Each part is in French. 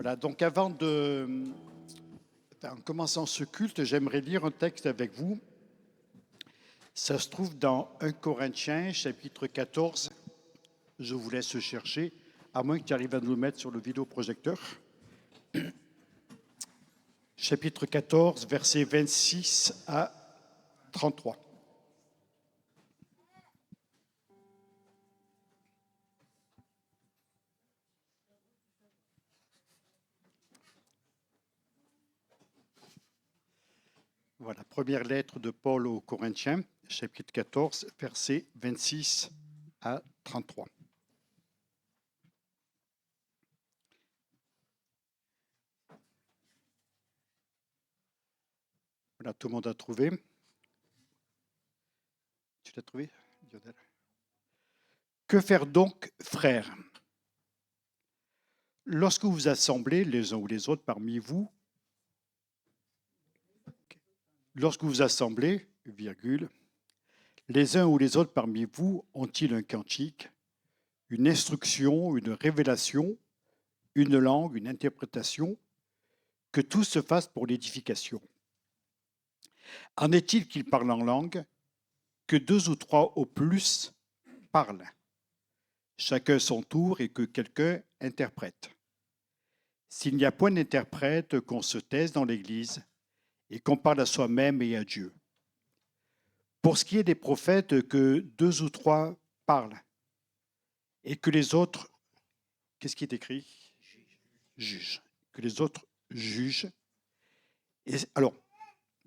Voilà, donc en commençant ce culte, j'aimerais lire un texte avec vous. Ça se trouve dans 1 Corinthiens, chapitre 14. Je vous laisse chercher, à moins que tu arrives à nous le mettre sur le vidéoprojecteur. Chapitre 14, versets 26 à 33. Voilà, première lettre de Paul aux Corinthiens, chapitre 14, versets 26 à 33. Voilà, tout le monde a trouvé. Tu l'as trouvé, Lionel? Que faire donc, frères? Lorsque vous assemblez les uns ou les autres parmi vous, les uns ou les autres parmi vous ont-ils un cantique, une instruction, une révélation, une langue, une interprétation, que tout se fasse pour l'édification? En est-il qu'ils parlent en langue, que 2 ou 3 au plus parlent, chacun son tour et que quelqu'un interprète? S'il n'y a point d'interprète, qu'on se taise dans l'Église et qu'on parle à soi-même et à Dieu. Pour ce qui est des prophètes, que 2 ou 3 parlent et que les autres, qu'est-ce qui est écrit? Jugent. Que les autres jugent. Alors,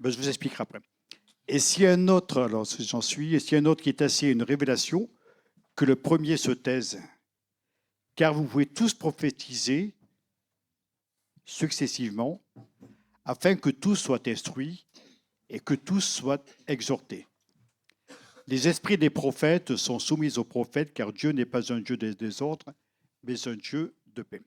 je vous expliquerai après. Et s'il y a un autre, alors j'en suis, et s'il y a un autre qui est assis à une révélation, que le premier se taise, car vous pouvez tous prophétiser successivement, afin que tous soient instruits et que tous soient exhortés. Les esprits des prophètes sont soumis aux prophètes, car Dieu n'est pas un Dieu de désordre, mais un Dieu de paix.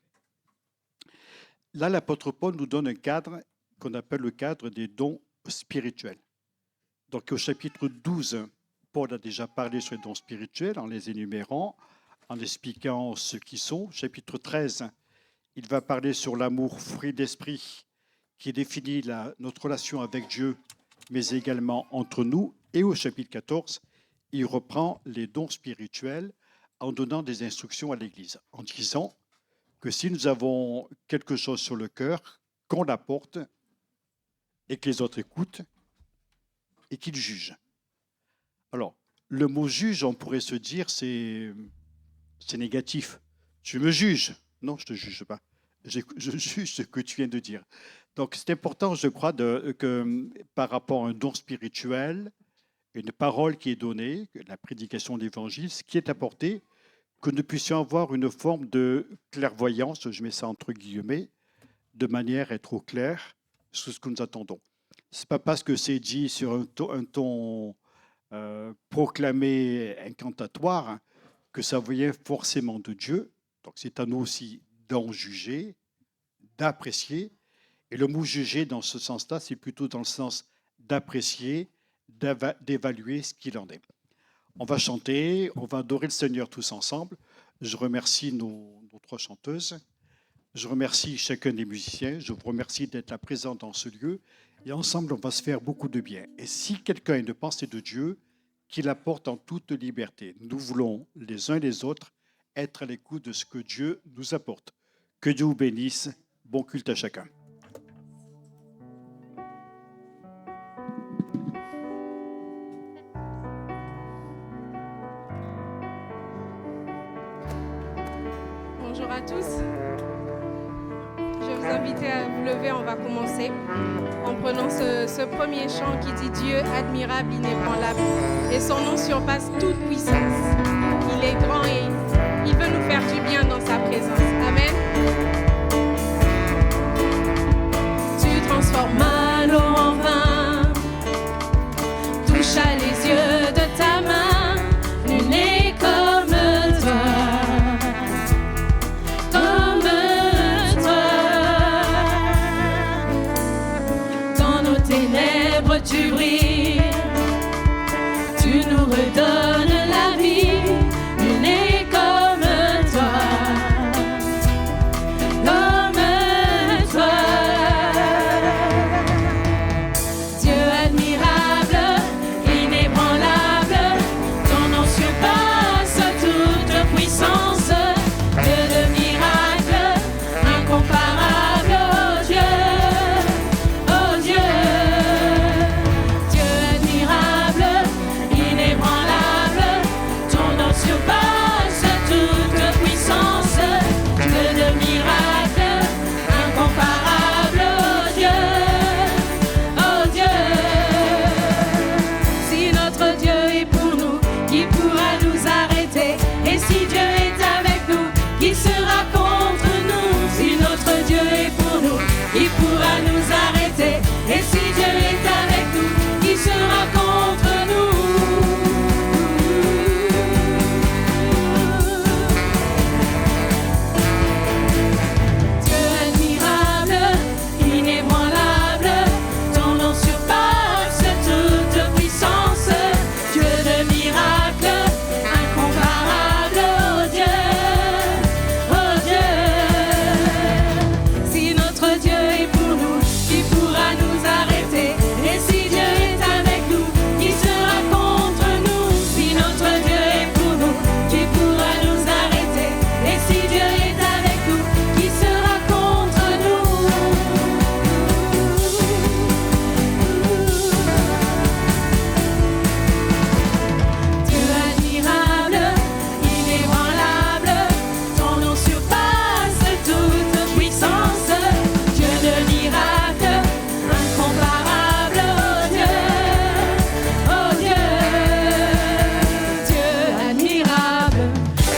Là, l'apôtre Paul nous donne un cadre qu'on appelle le cadre des dons spirituels. Donc au chapitre 12, Paul a déjà parlé sur les dons spirituels en les énumérant, en expliquant ce qu'ils sont. Chapitre 13, il va parler sur l'amour, fruit d'esprit, qui définit notre relation avec Dieu, mais également entre nous. Et au chapitre 14, il reprend les dons spirituels en donnant des instructions à l'Église, en disant que si nous avons quelque chose sur le cœur, qu'on l'apporte et que les autres écoutent et qu'ils jugent. Alors, le mot juge, on pourrait se dire, c'est négatif. Tu me juges. Non, je ne te juge pas. Je juge ce que tu viens de dire. Donc, c'est important, je crois, que par rapport à un don spirituel, une parole qui est donnée, la prédication de l'Évangile, ce qui est apporté, que nous puissions avoir une forme de clairvoyance, je mets ça entre guillemets, de manière à être au clair sur ce que nous attendons. Ce n'est pas parce que c'est dit sur un ton proclamé incantatoire que ça vient forcément de Dieu. Donc, c'est à nous aussi d'en juger, d'apprécier. Et le mot juger, dans ce sens-là, c'est plutôt dans le sens d'apprécier, d'évaluer ce qu'il en est. On va chanter, on va adorer le Seigneur tous ensemble. Je remercie nos 3 chanteuses. Je remercie chacun des musiciens. Je vous remercie d'être là présent dans ce lieu. Et ensemble, on va se faire beaucoup de bien. Et si quelqu'un a une pensée de Dieu, qu'il apporte en toute liberté. Nous voulons, les uns et les autres, être à l'écoute de ce que Dieu nous apporte. Que Dieu vous bénisse. Bon culte à chacun. Bonjour à tous. Je vais vous inviter à vous lever. On va commencer en prenant ce premier chant qui dit Dieu admirable, inébranlable, et son nom surpasse toute puissance. Il est grand et il veut nous faire du bien dans sa présence. Amen. Tu transformes mal en vin, toucha les yeux de ta main, nul n'est comme toi. Comme toi, dans nos ténèbres tu brilles, tu nous redonnes la vie, nul n'est comme toi. qui pourra nous arrêter? Et si Dieu est avec nous, qui sera contre nous? Si notre Dieu est pour nous, qui pourra nous arrêter? Et si Dieu est avec nous, qui sera contre nous? Dieu admirable, inébranlable, ton nom surpasse toute puissance. Dieu de miracles, incomparable, oh Dieu, oh Dieu. Si notre Dieu est pour nous, qui pourra nous arrêter? Et si Dieu est avec nous, qui sera contre nous? Si notre Dieu est pour nous, qui pourra nous arrêter? Et si Dieu est avec nous, qui sera contre nous? Dieu admirable, inébranlable, ton nom surpasse toute puissance. Dieu de miracles, incomparable, oh Dieu, oh Dieu. Dieu admirable,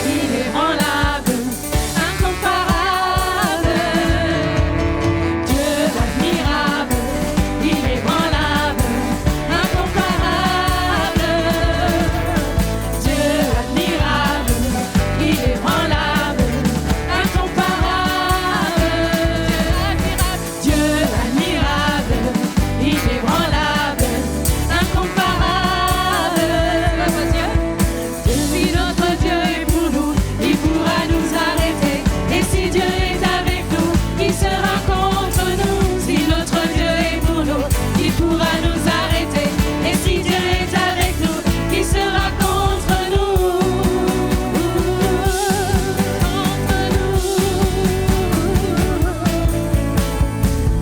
inébranlable, incomparable. Dieu admirable, inébranlable, incomparable. Dieu admirable, inébranlable, incomparable. Dieu admirable, inébranlable, incomparable. Si notre Dieu est pour nous, il pourra nous arrêter. Et si Dieu est avec nous, qui sera contre nous? Si notre Dieu est pour nous, qui pourra nous arrêter? Et si Dieu est avec nous, qui sera contre nous? Contre nous.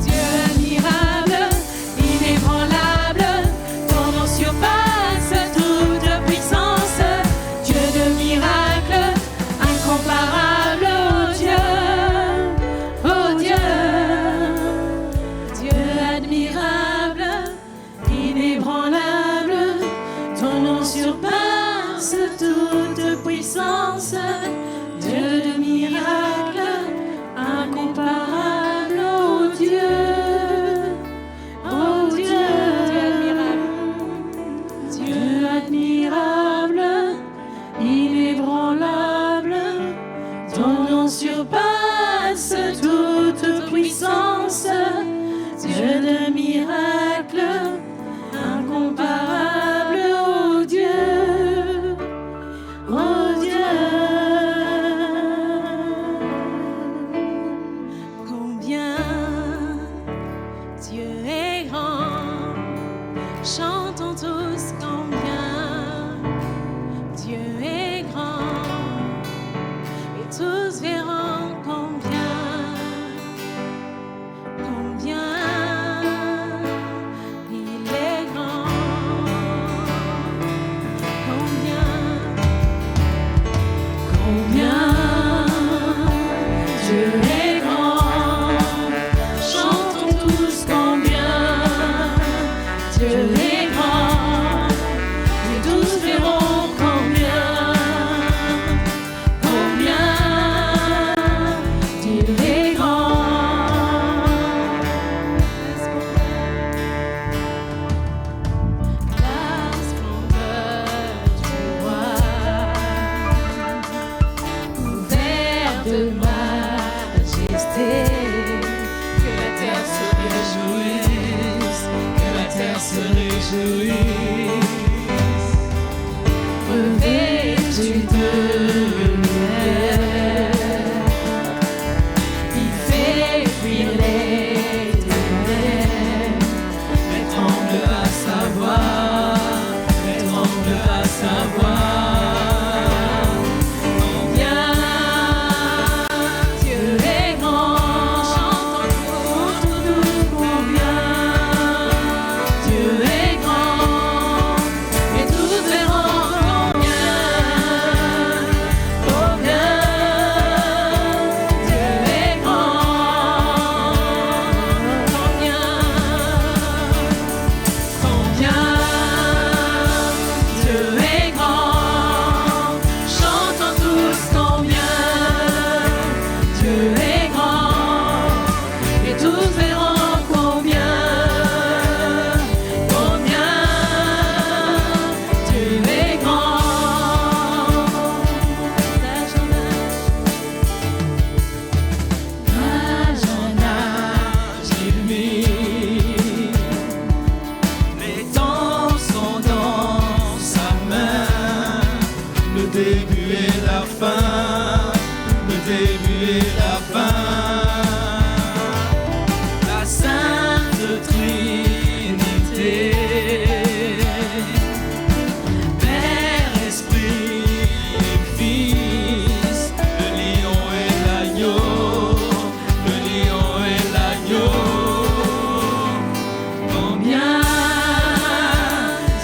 Dieu admirable, inébranlable, ton nom surpasse toute puissance. Dieu de miracles, incomparable, oh Dieu, oh Dieu. Dieu admirable, inébranlable, ton nom surpasse toute puissance. Dieu de miracles, incomparable, oh Dieu, oh Dieu. Dieu admirable, inébranlable, ton nom surpasse toute puissance. Dieu de miracles, incomparable, oh Dieu, oh Dieu. Combien Dieu est grand, chantons tous combien Dieu est grand, et tous verront combien il est grand, combien Dieu est grand, chantons tous combien Dieu est grand, et tous verront combien Dieu est grand. La splendeur du roi, couvert de majesté, que la terre se réjouisse, que la terre se réjouisse, revêtu de lumière, il fait fuir les ténèbres, mais tremble à savoir, combien Dieu est grand, chantons tous combien Dieu est grand, et tous verront combien le début et la fin, le début et la fin. La Sainte Trinité, Père, Esprit et Fils, le lion et l'agneau, le lion et l'agneau. Combien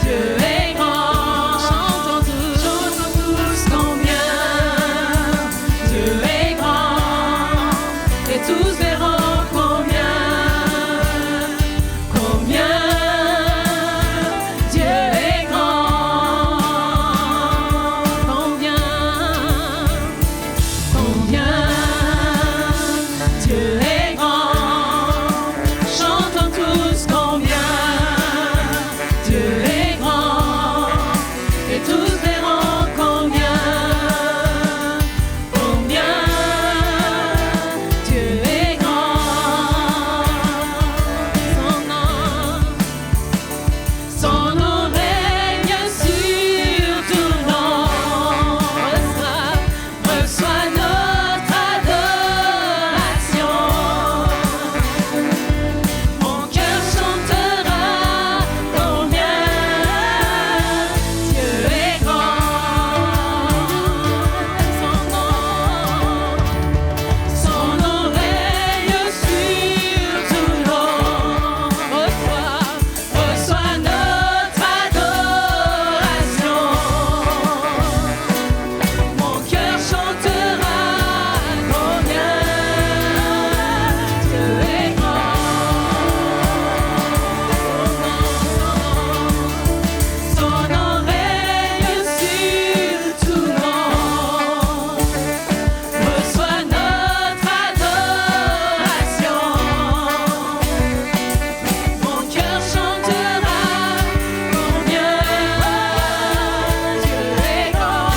Dieu est grand, chantons tous combien Dieu est grand, et tous verront combien Dieu est grand, combien Dieu est grand, chantons tous combien Dieu est grand, et tous verront combien Dieu est grand. Son nom règne sur tout nom. Reçois notre adoration. Mon cœur chantera combien Dieu est grand. Son nom règne sur tout nom. Reçois notre adoration. Mon cœur chantera combien Dieu est grand. Son nom règne sur tout nom. Reçois notre adoration. Mon cœur chantera combien Dieu est grand.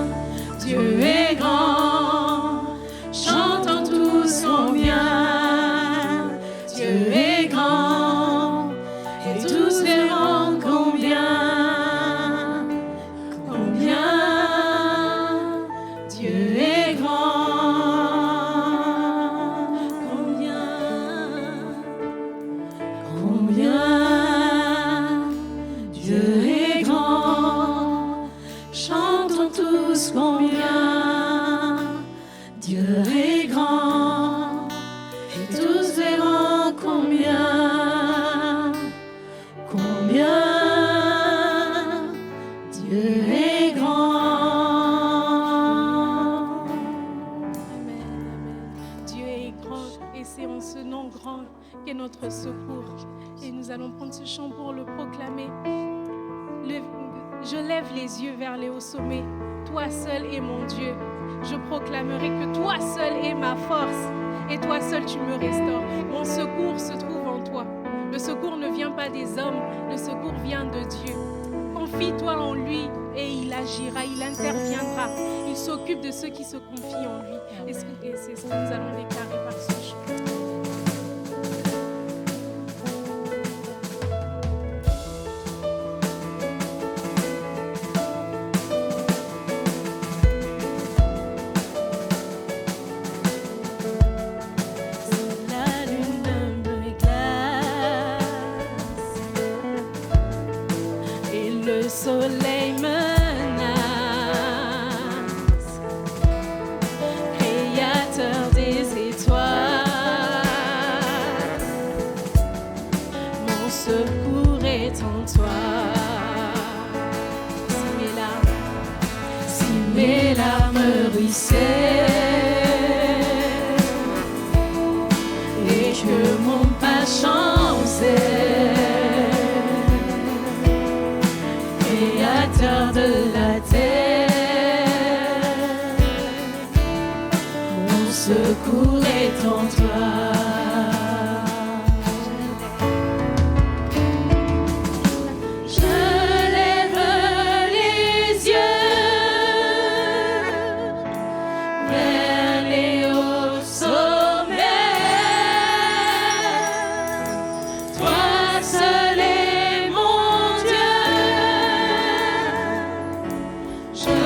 Combien Dieu est grand. Chantons tous combien Dieu est grand. Et tous verront combien Dieu est grand. Combien Dieu est grand. Chantons tous combien Dieu est grand. Et tous verront combien Dieu est grand. Amen, amen. Dieu est grand et c'est en ce nom grand qu'est notre secours. Et nous allons prendre ce chant pour le proclamer. Je lève les yeux vers les hauts sommets. Toi seul est mon Dieu. Je proclamerai que toi seul est ma force. Et toi seul tu me restaures. Mon secours se trouve en toi. Le secours ne vient pas des hommes. Le secours vient de Dieu. Confie-toi en lui et il agira, il interviendra. Il s'occupe de ceux qui se confient en lui. Et c'est ce que nous allons déclarer par ce chant. La lune me glace et le soleil menace, créateur des étoiles, mon secours est en toi. Si mes larmes ruissellent et que mon pas chancelle, créateur de la terre, mon secours est en toi. Je lève les yeux Toi seul est mon Dieu. Je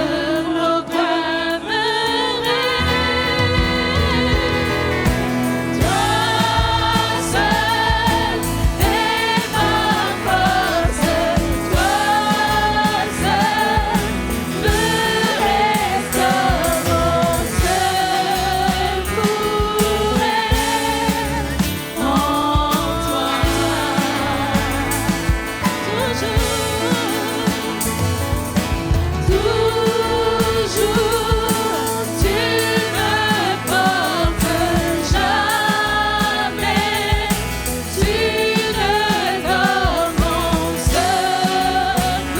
proclamerai. Toi seul est ma force. Toi seul me restaure. Mon secours est en toi. Toujours, tu me portes jamais. Tu ne dors, mon secours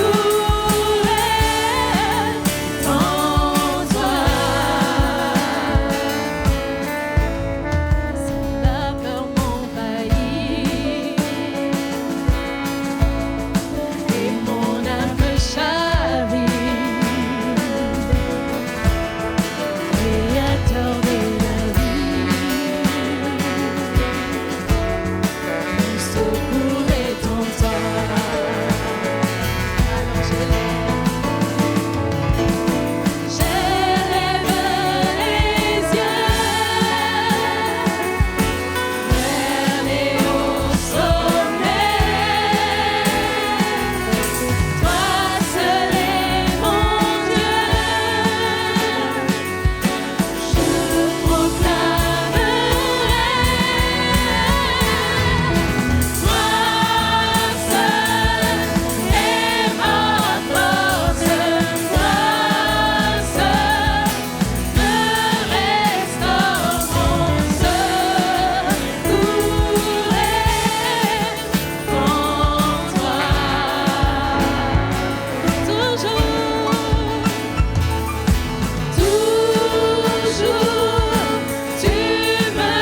est en toi. Si la peur m'envahit et mon âme chavire, Créateur de la vie, mon secours est en toi. Alors j'élève les yeux vers les hauts sommets. Toi seul est mon Dieu. Je proclamerai. Toi seul est ma force. Toi seul me restaure. Mon secours est en toi. Toujours, tu me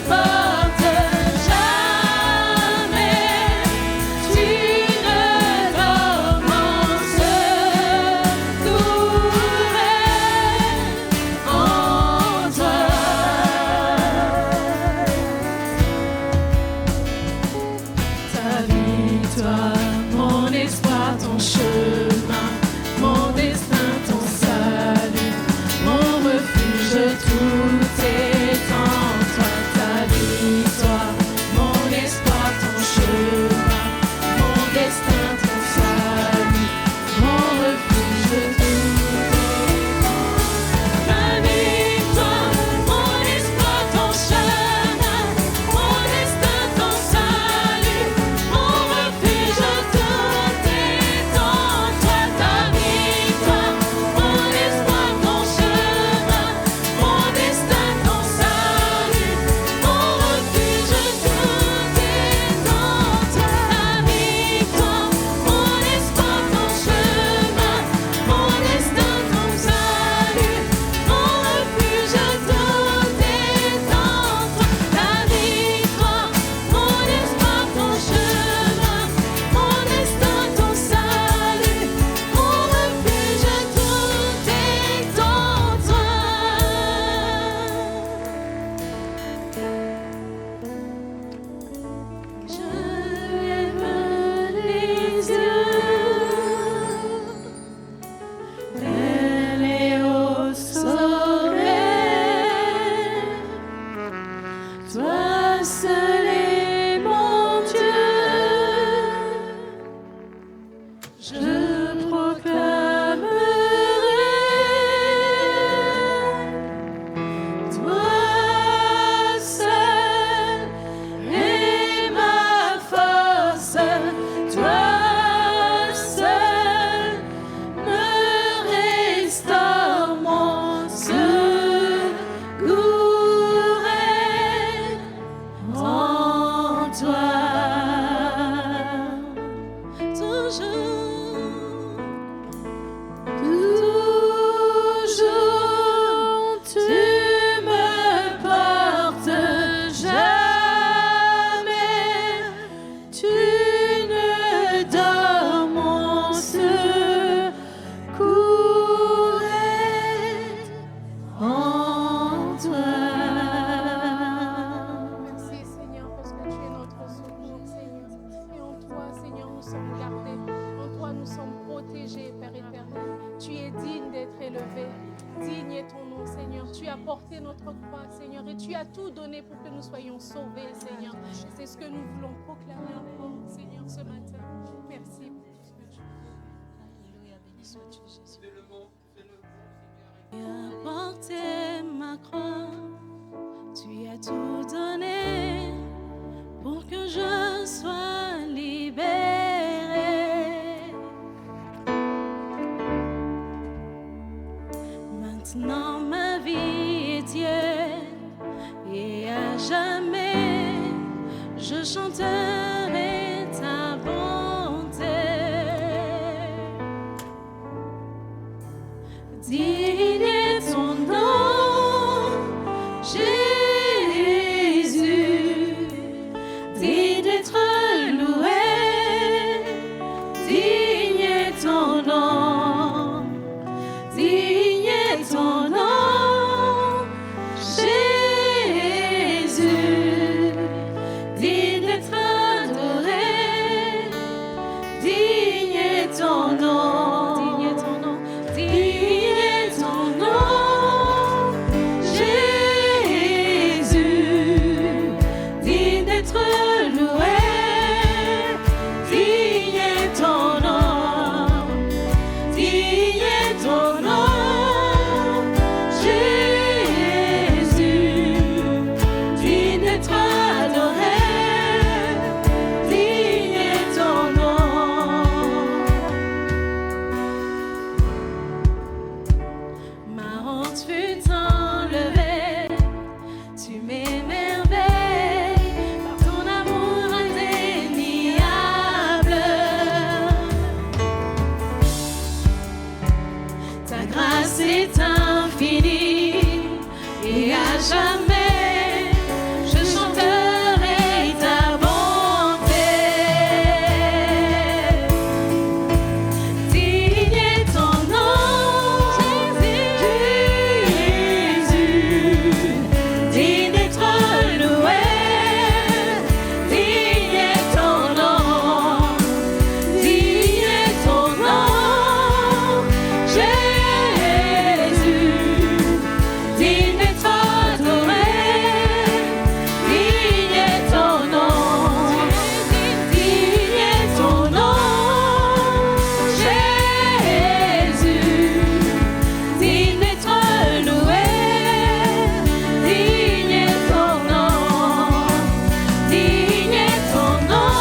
portes jamais. Tu ne dors, mon secours est en toi. Ta victoire, mon espoir, ton chemin, mon destin, ton salut, mon refuge, tout est en toi. Ta victoire, mon espoir, ton chemin, mon destin, ton salut, mon refuge, tout est en toi. Ta victoire, mon espoir, ton chemin, mon destin, ton salut, mon refuge, as porté notre croix, Seigneur, et tu as tout donné pour que nous soyons sauvés, Seigneur. C'est ce que nous voulons proclamer encore, Seigneur, ce matin. Merci pour tout ce que tu fais. Alléluia, béni sois-tu, Jésus. Tu as porté ma croix, tu as tout donné pour que je sois libéré. Maintenant ma vie est tienne et à jamais je chanterai ta bonté. Digne est ton nom, Jésus, digne d'être loué, digne est ton nom, digne est ton nom, Jésus, digne d'être adoré, digne est ton nom, digne est ton nom, digne est ton nom, Jésus, digne d'être loué, digne est ton nom, digne est ton nom, Jésus, digne d'être adoré, digne est ton nom. Ma honte fut enlevée, tu m'émerveilles par ton amour indéniable. Ta grâce est infinie et à jamais je chanterai ta bonté. Digne est ton nom, Jésus, digne d'être loué, digne est ton nom, digne est ton nom, Jésus, digne d'être adoré, digne est ton nom, digne est ton nom, Jésus, digne d'être loué, digne est ton nom, digne est ton nom,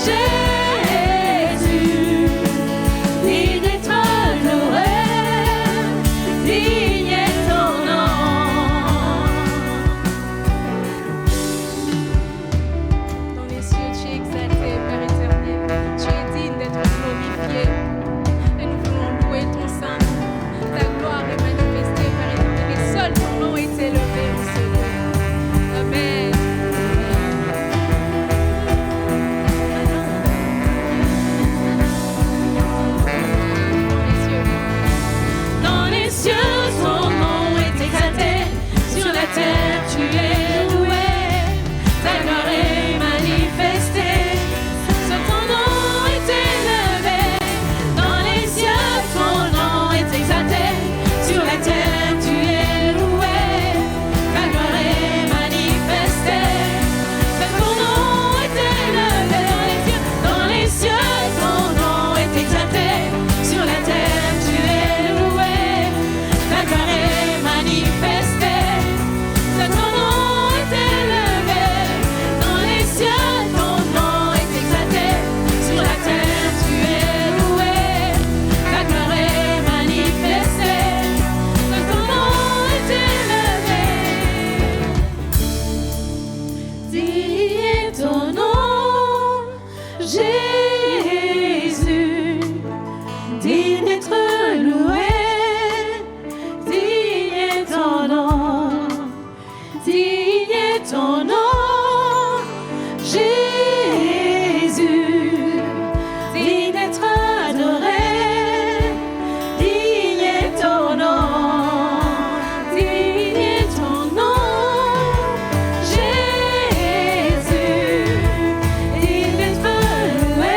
Jésus, digne d'être loué, digne est ton nom. Dans les cieux, tu es exalté, Père éternel. Tu es digne d'être glorifié. Et nous voulons louer ton saint nom. Ta gloire est manifestée, Père éternel. Et seul ton nom est élevé en ce lieu. Amen. Dans les cieux, ton nom est exalté. Sur la terre, tu es loué. Ta gloire est manifestée. Sur ton nom est élevé. Dans les cieux, ton nom est exalté. Sur la terre, tu es loué. Ta gloire est manifestée. Sur ton nom est élevé. Dans les cieux, ton nom est exalté. Sur la terre, tu es loué. Ta gloire est manifestée. Sur ton nom est élevé. Dans les cieux, ton nom est exalté. Sur la terre, tu es loué. Ta gloire est manifestée. Sur ton nom est élevé. Digne est ton nom, Jésus, digne d'être loué, digne est ton nom, digne est ton nom, Jésus, digne d'être adoré, digne est ton nom, digne est ton nom, Jésus, digne d'être loué,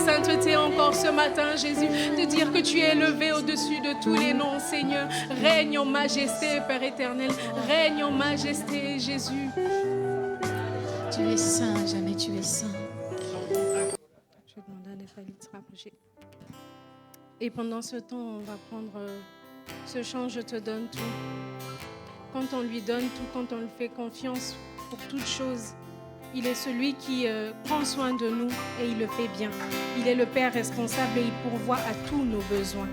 sainteté encore ce matin, Jésus, de dire que tu es élevé au-dessus de tous les noms, Seigneur. Règne en majesté, Père éternel. Règne en majesté, Jésus. Tu es saint, jamais tu es saint. Je vais demander à Nathalie de se rapprocher. Et pendant ce temps, on va prendre ce chant, je te donne tout. Quand on lui donne tout, quand on lui fait confiance pour toutes choses, il est celui qui prend soin de nous et il le fait bien. Il est le Père responsable et il pourvoit à tous nos besoins.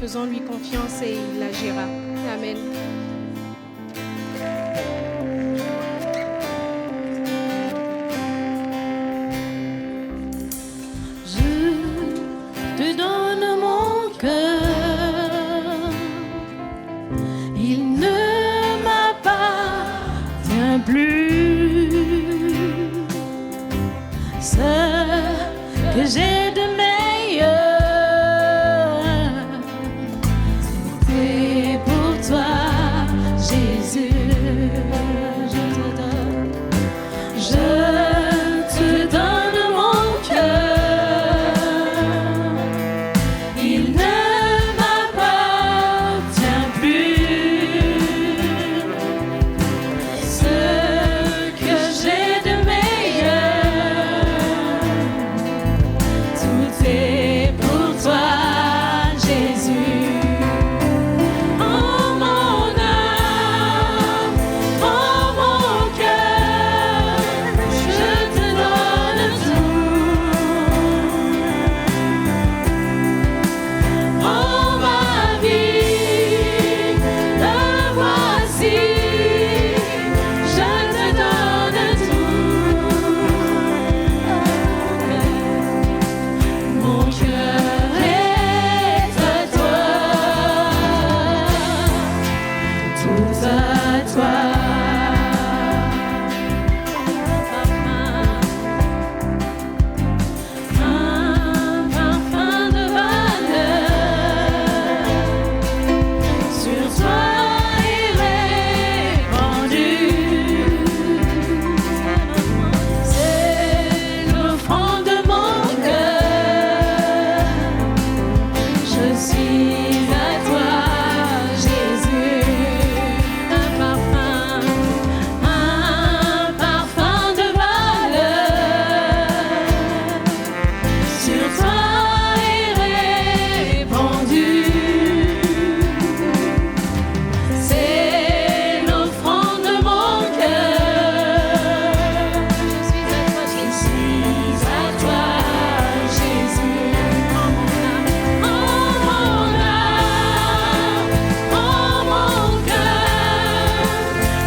Faisons-lui confiance et il agira. Amen. Je te donne mon cœur. Il ne m'appartient plus. Ce que j'ai de meilleur, c'est pour toi, Jésus. Je te donne mon cœur. Il ne m'appartient plus. Ce que j'ai de meilleur, tout est pour toi, Jésus. Oh mon âme, oh mon cœur, je te donne tout. Oh ma vie, le voici, je te donne tout. Mon cœur est à toi, tout à toi. Un parfum de valeur sur toi est répandu. C'est l'offrande de mon cœur. Je suis à toi, Jésus. Un parfum de valeur sur toi est répandu. C'est l'offrande de mon cœur. Je suis à toi, Jésus. Oh mon âme, oh mon cœur,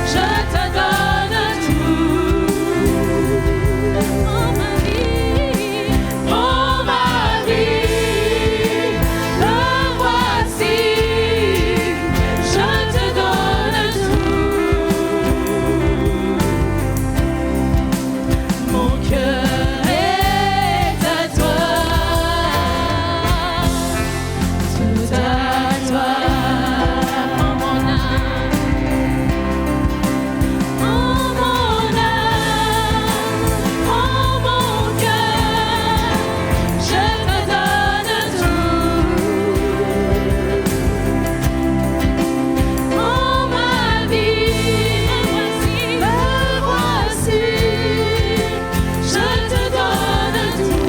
je te donne tout. Oh ma vie, le voici, je te donne tout. Mon cœur est à toi, tout à toi. Oh mon âme, oh mon cœur, je te donne tout. Oh ma vie, le voici, je te donne tout.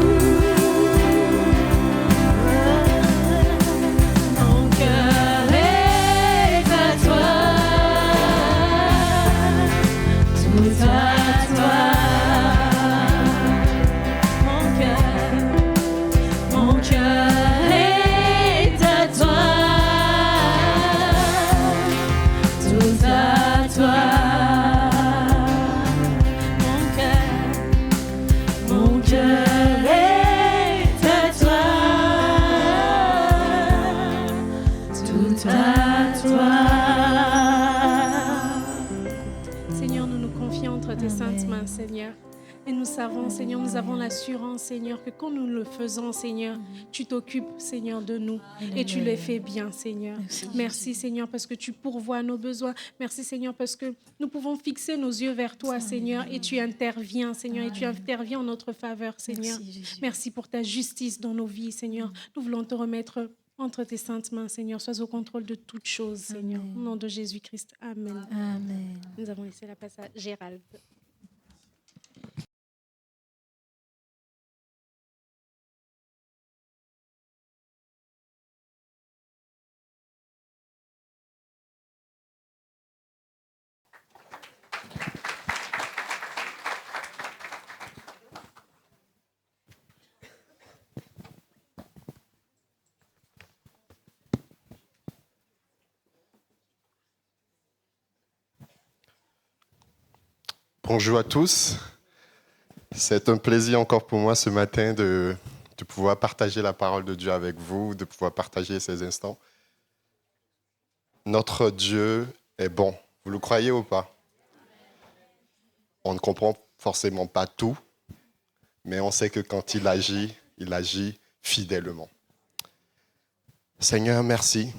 Mon cœur est à toi, tout à toi. Mon cœur est à toi, tout à toi. Mon cœur est à toi, tout à toi. Seigneur, nous nous confions entre tes saintes mains, Seigneur. Et nous savons, Seigneur, nous avons l'assurance, Seigneur, que quand nous le faisons, Seigneur, tu t'occupes, Seigneur, de nous. Et tu le fais bien, Seigneur. Merci, Seigneur, parce que tu pourvois nos besoins. Merci, Seigneur, parce que nous pouvons fixer nos yeux vers toi, Seigneur, et tu interviens, Seigneur, et tu interviens en notre faveur, Seigneur. Merci pour ta justice dans nos vies, Seigneur. Nous voulons te remettre entre tes saintes mains, Seigneur. Sois au contrôle de toutes choses, Seigneur. Au nom de Jésus-Christ. Amen. Amen. Nous avons laissé la place à Gérald. Bonjour à tous. C'est un plaisir encore pour moi ce matin de pouvoir partager la parole de Dieu avec vous, de pouvoir partager ces instants. Notre Dieu est bon. Vous le croyez ou pas? On ne comprend forcément pas tout, mais on sait que quand il agit fidèlement. Seigneur, merci.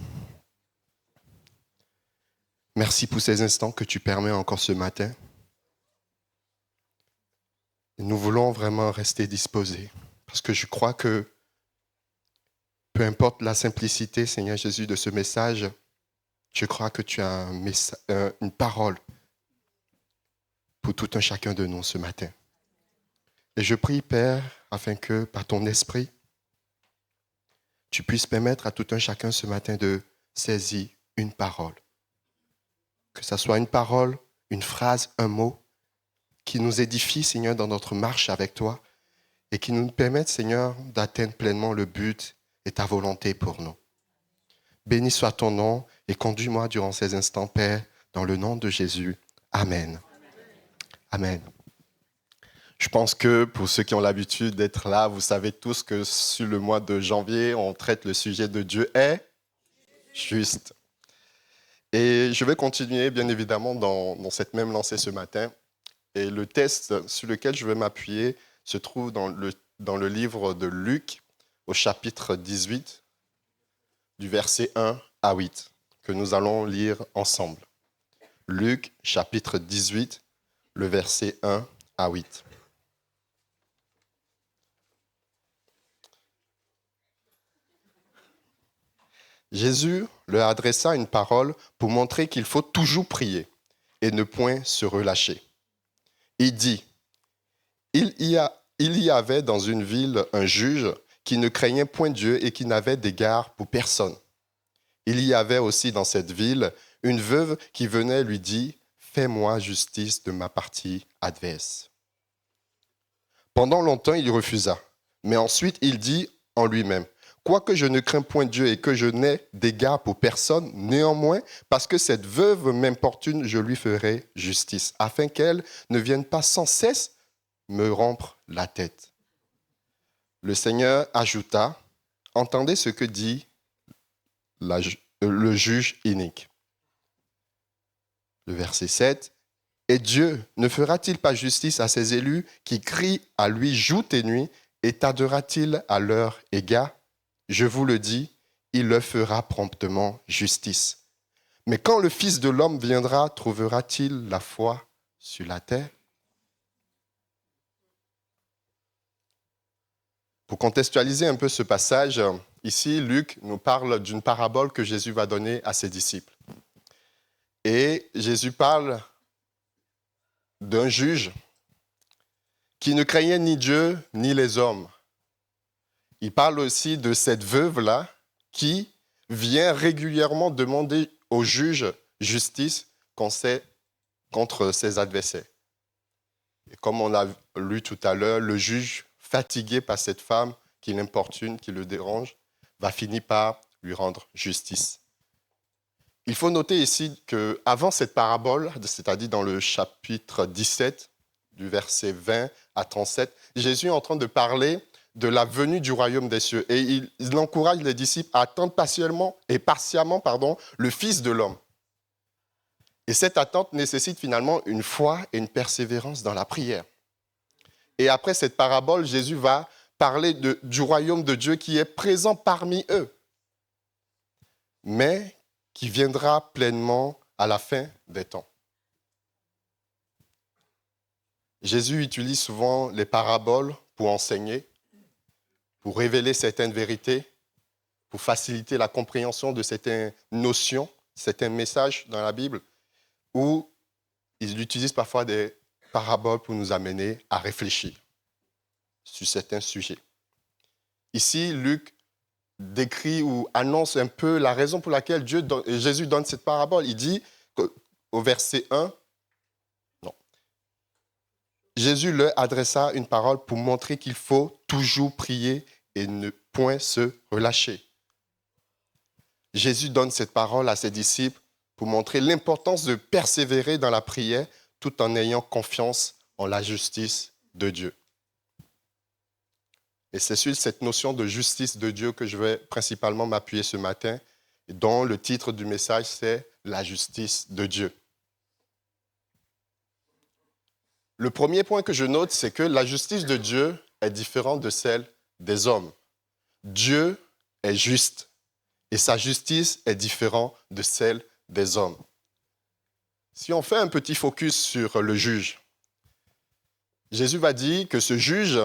Merci pour ces instants que tu permets encore ce matin. Nous voulons vraiment rester disposés parce que je crois que peu importe la simplicité, Seigneur Jésus, de ce message, je crois que tu as une parole pour tout un chacun de nous ce matin. Et je prie, Père, afin que par ton esprit, tu puisses permettre à tout un chacun ce matin de saisir une parole. Que ce soit une parole, une phrase, un mot, qui nous édifie, Seigneur, dans notre marche avec toi et qui nous permette, Seigneur, d'atteindre pleinement le but et ta volonté pour nous. Béni soit ton nom et conduis-moi durant ces instants, Père, dans le nom de Jésus. Amen. Amen. Je pense que pour ceux qui ont l'habitude d'être là, vous savez tous que sur le mois de janvier, on traite le sujet de Dieu est juste. Et je vais continuer, bien évidemment, dans cette même lancée ce matin. Et le texte sur lequel je vais m'appuyer se trouve dans le livre de Luc, au chapitre 18, du verset 1 à 8, que nous allons lire ensemble. Luc, chapitre 18, le verset 1 à 8. Jésus leur adressa une parole pour montrer qu'il faut toujours prier et ne point se relâcher. Il dit, il y avait dans une ville un juge qui ne craignait point Dieu et qui n'avait d'égard pour personne. Il y avait aussi dans cette ville une veuve qui venait lui dire, fais-moi justice de ma partie adverse. Pendant longtemps, il refusa, mais ensuite il dit en lui-même, quoique je ne crains point Dieu et que je n'ai d'égard pour personne, néanmoins, parce que cette veuve m'importune, je lui ferai justice, afin qu'elle ne vienne pas sans cesse me rompre la tête. Le Seigneur ajouta, entendez ce que dit le juge inique. Le verset 7, et Dieu ne fera-t-il pas justice à ses élus qui crient à lui jour et nuit, et tardera-t-il à leur égard? Je vous le dis, il leur fera promptement justice. Mais quand le Fils de l'homme viendra, trouvera-t-il la foi sur la terre? Pour contextualiser un peu ce passage, ici, Luc nous parle d'une parabole que Jésus va donner à ses disciples. Et Jésus parle d'un juge qui ne craignait ni Dieu ni les hommes. Il parle aussi de cette veuve-là qui vient régulièrement demander au juge justice contre ses adversaires. Et comme on a lu tout à l'heure, le juge, fatigué par cette femme qui l'importune, qui le dérange, va finir par lui rendre justice. Il faut noter ici qu'avant cette parabole, c'est-à-dire dans le chapitre 17, du verset 20 à 37, Jésus est en train de parler de la venue du royaume des cieux. Et il encourage les disciples à attendre patiemment le Fils de l'homme. Et cette attente nécessite finalement une foi et une persévérance dans la prière. Et après cette parabole, Jésus va parler du royaume de Dieu qui est présent parmi eux, mais qui viendra pleinement à la fin des temps. Jésus utilise souvent les paraboles pour enseigner, pour révéler certaines vérités, pour faciliter la compréhension de certaines notions, certains messages dans la Bible, ou il utilise parfois des paraboles pour nous amener à réfléchir sur certains sujets. Ici, Luc décrit ou annonce un peu la raison pour laquelle Jésus donne cette parabole. Il dit au verset 1, Jésus leur adressa une parole pour montrer qu'il faut toujours prier et ne point se relâcher. Jésus donne cette parole à ses disciples pour montrer l'importance de persévérer dans la prière tout en ayant confiance en la justice de Dieu. Et c'est sur cette notion de justice de Dieu que je vais principalement m'appuyer ce matin, dont le titre du message, c'est « La justice de Dieu ». Le premier point que je note, c'est que la justice de Dieu est différente de celle des hommes. Dieu est juste et sa justice est différente de celle des hommes. Si on fait un petit focus sur le juge, Jésus va dire que ce juge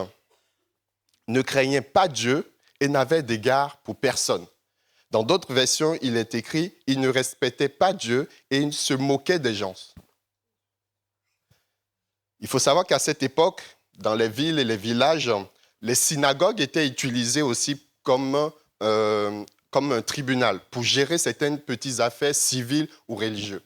ne craignait pas Dieu et n'avait d'égard pour personne. Dans d'autres versions, il est écrit « Il ne respectait pas Dieu et il se moquait des gens ». Il faut savoir qu'à cette époque, dans les villes et les villages, les synagogues étaient utilisées aussi comme un tribunal pour gérer certaines petites affaires civiles ou religieuses.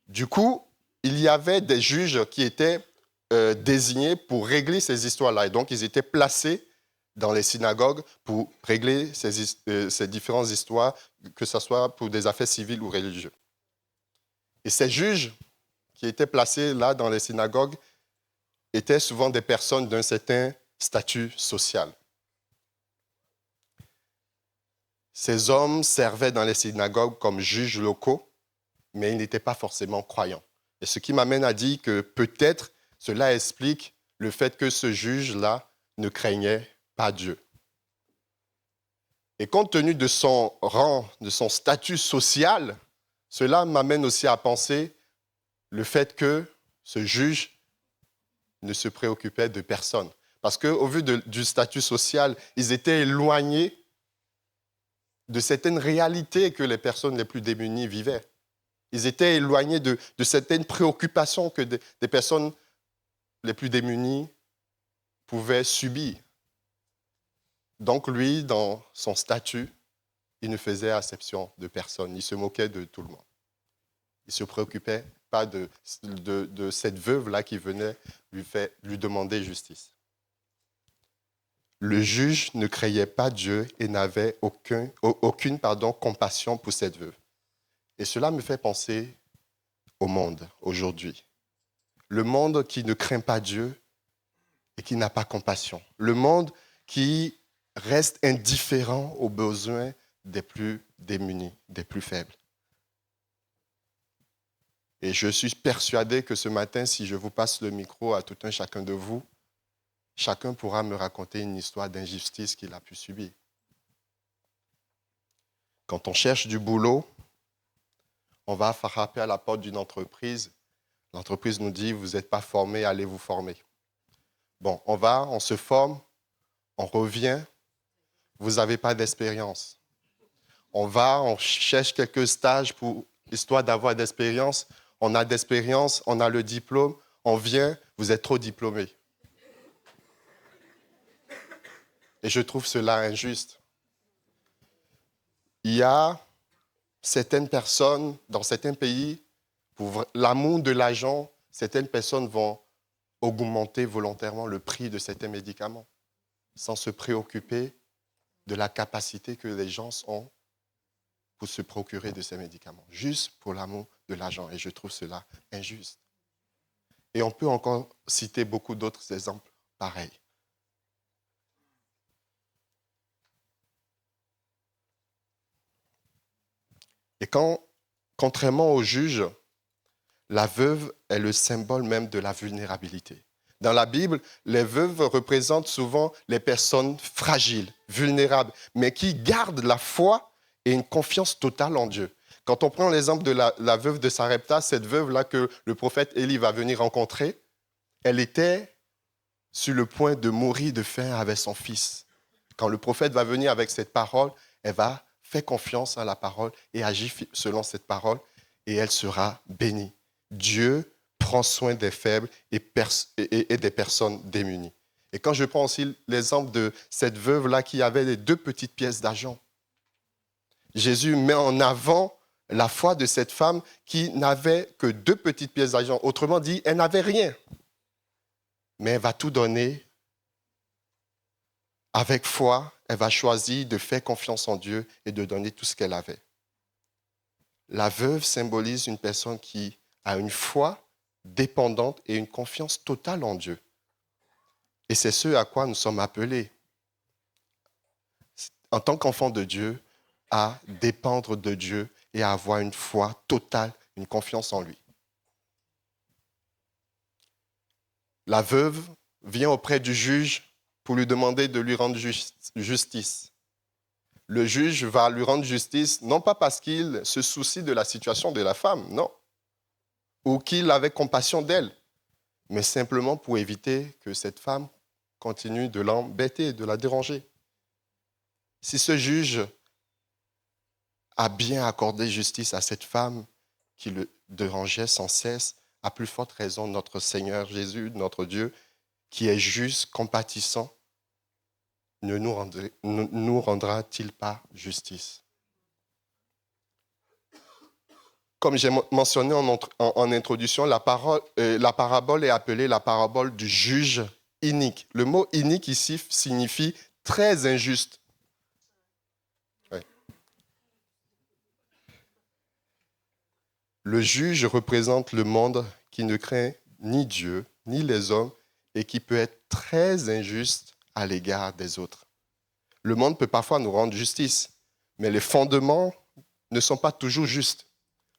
Du coup, il y avait des juges qui étaient désignés pour régler ces histoires-là. Et donc, ils étaient placés dans les synagogues pour régler ces différentes histoires, que ce soit pour des affaires civiles ou religieuses. Et ces juges qui étaient placés là dans les synagogues étaient souvent des personnes d'un certain statut social. Ces hommes servaient dans les synagogues comme juges locaux, mais ils n'étaient pas forcément croyants. Et ce qui m'amène à dire que peut-être cela explique le fait que ce juge-là ne craignait pas Dieu. Et compte tenu de son rang, de son statut social, cela m'amène aussi à penser le fait que ce juge ne se préoccupait de personne. Parce qu'au vu du statut social, ils étaient éloignés de certaines réalités que les personnes les plus démunies vivaient. Ils étaient éloignés de certaines préoccupations que des personnes les plus démunies pouvaient subir. Donc lui, dans son statut, il ne faisait exception de personne. Il se moquait de tout le monde. Il ne se préoccupait pas de cette veuve-là qui venait lui demander justice. Le juge ne craignait pas Dieu et n'avait aucune compassion pour cette veuve. Et cela me fait penser au monde aujourd'hui. Le monde qui ne craint pas Dieu et qui n'a pas compassion. Le monde qui reste indifférent aux besoins des plus démunis, des plus faibles. Et je suis persuadé que ce matin, si je vous passe le micro à tout un chacun de vous, chacun pourra me raconter une histoire d'injustice qu'il a pu subir. Quand on cherche du boulot, on va frapper à la porte d'une entreprise. L'entreprise nous dit, vous n'êtes pas formé, allez vous former. Bon, on se forme, on revient, vous n'avez pas d'expérience. On cherche quelques stages histoire d'avoir d'expérience. On a d'expérience, on a le diplôme, on vient, vous êtes trop diplômé. Et je trouve cela injuste. Il y a certaines personnes dans certains pays, pour l'amour de l'argent, certaines personnes vont augmenter volontairement le prix de certains médicaments sans se préoccuper de la capacité que les gens ont pour se procurer de ces médicaments, juste pour l'amour de l'argent. Et je trouve cela injuste. Et on peut encore citer beaucoup d'autres exemples pareils. Et contrairement au juge, la veuve est le symbole même de la vulnérabilité. Dans la Bible, les veuves représentent souvent les personnes fragiles, vulnérables, mais qui gardent la foi et une confiance totale en Dieu. Quand on prend l'exemple de la veuve de Sarepta, cette veuve-là que le prophète Élie va venir rencontrer, elle était sur le point de mourir de faim avec son fils. Quand le prophète va venir avec cette parole, elle va faire confiance à la parole et agir selon cette parole et elle sera bénie. Dieu prend soin des faibles et des personnes démunies. Et quand je prends aussi l'exemple de cette veuve-là qui avait les 2 petites pièces d'argent, Jésus met en avant la foi de cette femme qui n'avait que 2 petites pièces d'argent. Autrement dit, elle n'avait rien. Mais elle va tout donner. Avec foi, elle va choisir de faire confiance en Dieu et de donner tout ce qu'elle avait. La veuve symbolise une personne qui a une foi dépendante et une confiance totale en Dieu. Et c'est ce à quoi nous sommes appelés, en tant qu'enfants de Dieu, à dépendre de Dieu et à avoir une foi totale, une confiance en lui. La veuve vient auprès du juge pour lui demander de lui rendre justice. Le juge va lui rendre justice, non pas parce qu'il se soucie de la situation de la femme, non, ou qu'il avait compassion d'elle, mais simplement pour éviter que cette femme continue de l'embêter, de la déranger. Si ce juge a bien accordé justice à cette femme qui le dérangeait sans cesse, à plus forte raison notre Seigneur Jésus, notre Dieu, qui est juste, compatissant, ne nous rendra-t-il pas justice? Comme j'ai mentionné en introduction, la parabole est appelée la parabole du juge inique. Le mot inique ici signifie très injuste. Ouais. Le juge représente le monde qui ne craint ni Dieu, ni les hommes, et qui peut être très injuste à l'égard des autres. Le monde peut parfois nous rendre justice, mais les fondements ne sont pas toujours justes.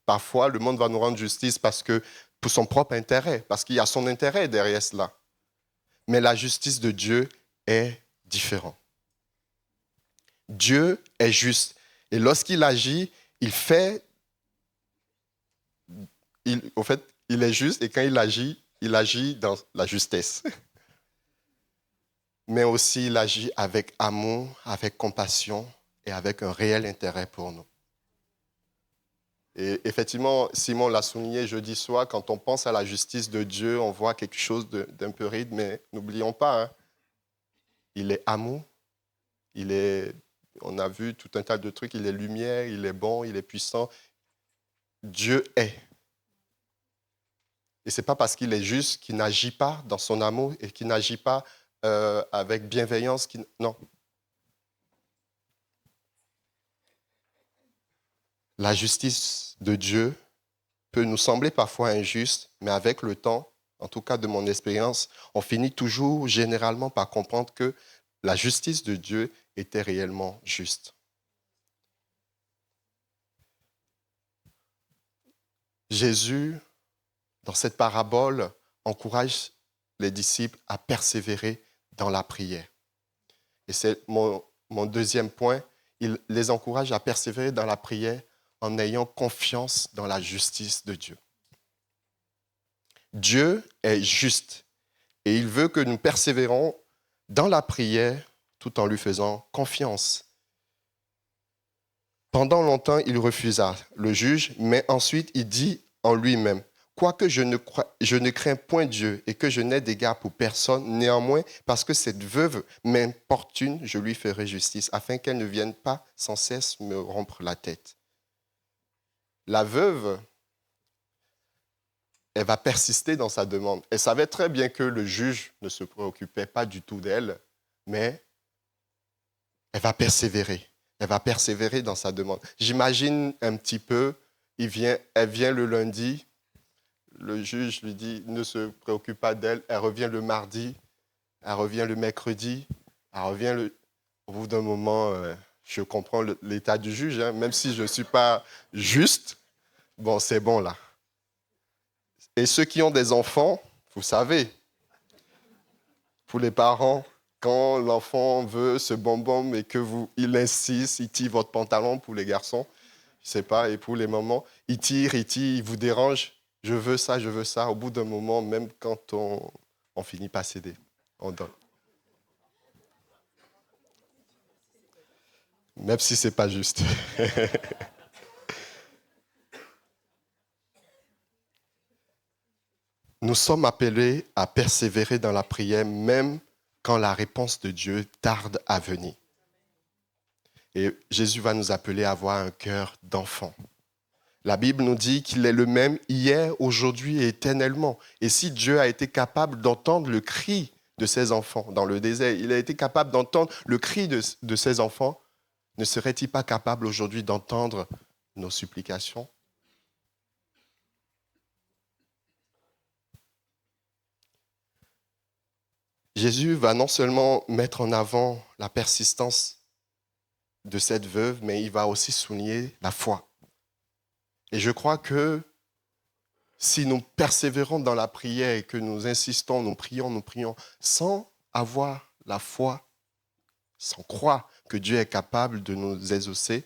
Parfois, le monde va nous rendre justice pour son propre intérêt, parce qu'il y a son intérêt derrière cela. Mais la justice de Dieu est différente. Dieu est juste. Et lorsqu'il agit, il est juste, et quand il agit dans la justesse. Mais aussi, il agit avec amour, avec compassion et avec un réel intérêt pour nous. Et effectivement, Simon l'a souligné jeudi soir, quand on pense à la justice de Dieu, on voit quelque chose d'un peu ride, mais n'oublions pas, il est amour, on a vu tout un tas de trucs, il est lumière, il est bon, il est puissant. Dieu est. Et ce n'est pas parce qu'il est juste qu'il n'agit pas dans son amour et qu'il n'agit pas avec bienveillance. Non. La justice de Dieu peut nous sembler parfois injuste, mais avec le temps, en tout cas de mon expérience, on finit toujours généralement par comprendre que la justice de Dieu était réellement juste. Jésus, dans cette parabole, encourage les disciples à persévérer dans la prière. Et c'est mon deuxième point, il les encourage à persévérer dans la prière en ayant confiance dans la justice de Dieu. Dieu est juste et il veut que nous persévérons dans la prière tout en lui faisant confiance. Pendant longtemps, il refusa le juge, mais ensuite il dit en lui-même, « Quoique je ne crains point Dieu et que je n'ai d'égard pour personne, néanmoins, parce que cette veuve m'importune, je lui ferai justice, afin qu'elle ne vienne pas sans cesse me rompre la tête. » La veuve, elle va persister dans sa demande. Elle savait très bien que le juge ne se préoccupait pas du tout d'elle, mais elle va persévérer. Elle va persévérer dans sa demande. J'imagine un petit peu, elle vient le lundi, le juge lui dit, ne se préoccupe pas d'elle, elle revient le mardi, elle revient le mercredi, elle revient au bout d'un moment, je comprends l'état du juge, hein, même si je ne suis pas juste, bon, c'est bon là. Et ceux qui ont des enfants, vous savez, Pour les parents, quand l'enfant veut ce bonbon, mais il insiste, il tire votre pantalon pour les garçons, je ne sais pas, et pour les mamans, il tire, il vous dérange. Je veux ça, je veux ça. Au bout d'un moment, même quand on finit par céder, on donne. Même si ce n'est pas juste. Nous sommes appelés à persévérer dans la prière, même quand la réponse de Dieu tarde à venir. Et Jésus va nous appeler à avoir un cœur d'enfant. La Bible nous dit qu'il est le même hier, aujourd'hui et éternellement. Et si Dieu a été capable d'entendre le cri de ses enfants dans le désert, il a été capable d'entendre le cri de ses enfants, ne serait-il pas capable aujourd'hui d'entendre nos supplications ? Jésus va non seulement mettre en avant la persistance de cette veuve, mais il va aussi souligner la foi. Et je crois que si nous persévérons dans la prière et que nous insistons, nous prions, sans avoir la foi, sans croire que Dieu est capable de nous exaucer,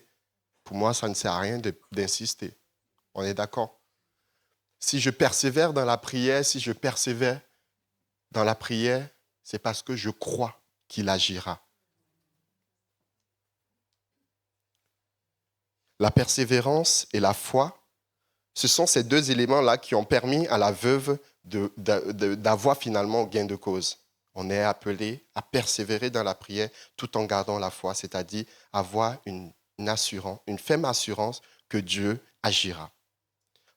pour moi, ça ne sert à rien d'insister. On est d'accord ? Si je persévère dans la prière, c'est parce que je crois qu'il agira. La persévérance et la foi, ce sont ces deux éléments-là qui ont permis à la veuve d'avoir finalement gain de cause. On est appelé à persévérer dans la prière tout en gardant la foi, c'est-à-dire avoir une ferme assurance que Dieu agira.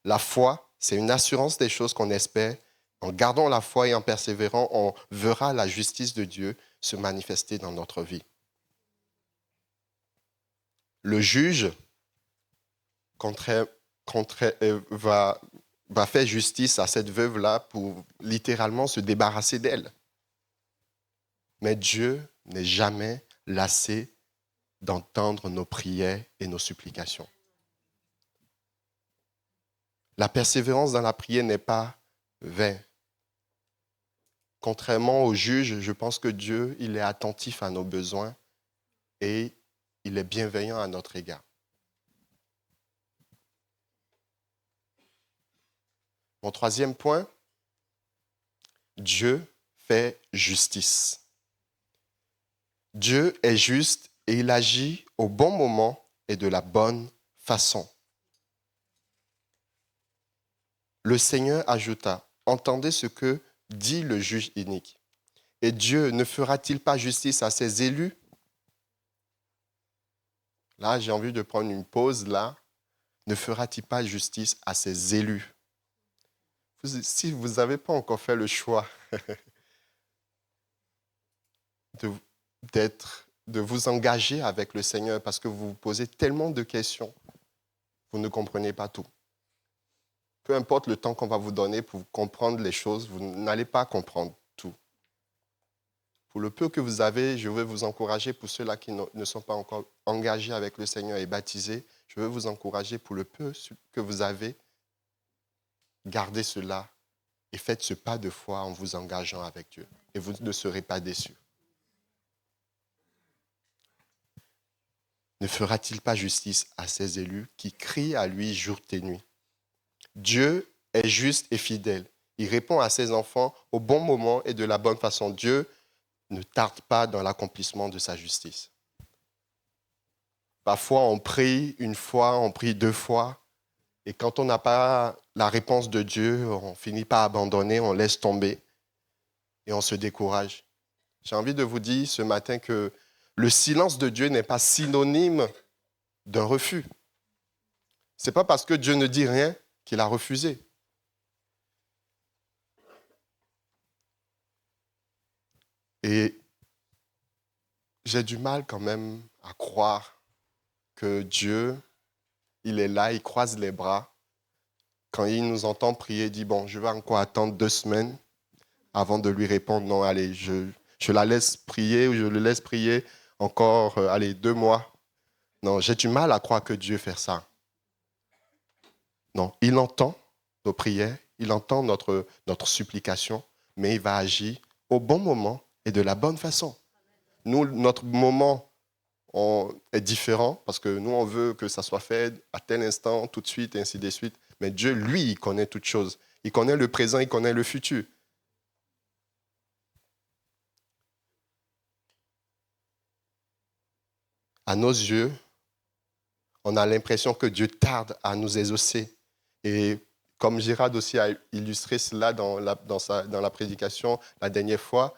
La foi, c'est une assurance des choses qu'on espère. En gardant la foi et en persévérant, on verra la justice de Dieu se manifester dans notre vie. Le juge va faire justice à cette veuve-là pour littéralement se débarrasser d'elle. Mais Dieu n'est jamais lassé d'entendre nos prières et nos supplications. La persévérance dans la prière n'est pas vaine. Contrairement au juge, je pense que Dieu, il est attentif à nos besoins et il est bienveillant à notre égard. Mon troisième point, Dieu fait justice. Dieu est juste et il agit au bon moment et de la bonne façon. Le Seigneur ajouta, « Entendez ce que dit le juge inique. Et Dieu ne fera-t-il pas justice à ses élus ?» Là, j'ai envie de prendre une pause là. Ne fera-t-il pas justice à ses élus ? Si vous n'avez pas encore fait le choix de vous engager avec le Seigneur parce que vous vous posez tellement de questions, vous ne comprenez pas tout. Peu importe le temps qu'on va vous donner pour comprendre les choses, vous n'allez pas comprendre tout. Pour le peu que vous avez, je veux vous encourager, pour ceux-là qui ne sont pas encore engagés avec le Seigneur et baptisés, je veux vous encourager pour le peu que vous avez, gardez cela et faites ce pas de foi en vous engageant avec Dieu. Et vous ne serez pas déçus. Ne fera-t-il pas justice à ses élus qui crient à lui jour et nuit ? Dieu est juste et fidèle. Il répond à ses enfants au bon moment et de la bonne façon. Dieu ne tarde pas dans l'accomplissement de sa justice. Parfois, on prie une fois, on prie 2 fois, et quand on n'a pas la réponse de Dieu, on finit par abandonner, on laisse tomber, et on se décourage. J'ai envie de vous dire ce matin que le silence de Dieu n'est pas synonyme d'un refus. Ce n'est pas parce que Dieu ne dit rien qu'il a refusé. Et j'ai du mal quand même à croire que Dieu, il est là, il croise les bras. Quand il nous entend prier, il dit, bon, je vais encore attendre 2 semaines avant de lui répondre, non, allez, je la laisse prier ou je le laisse prier encore, 2 mois. Non, j'ai du mal à croire que Dieu fait ça. Non, il entend nos prières, il entend notre supplication, mais il va agir au bon moment et de la bonne façon. Nous, notre moment est différent parce que nous, on veut que ça soit fait à tel instant, tout de suite, et ainsi de suite. Mais Dieu, lui, il connaît toutes choses. Il connaît le présent, il connaît le futur. À nos yeux, on a l'impression que Dieu tarde à nous exaucer. Et comme Gérard aussi a illustré cela dans la prédication la dernière fois,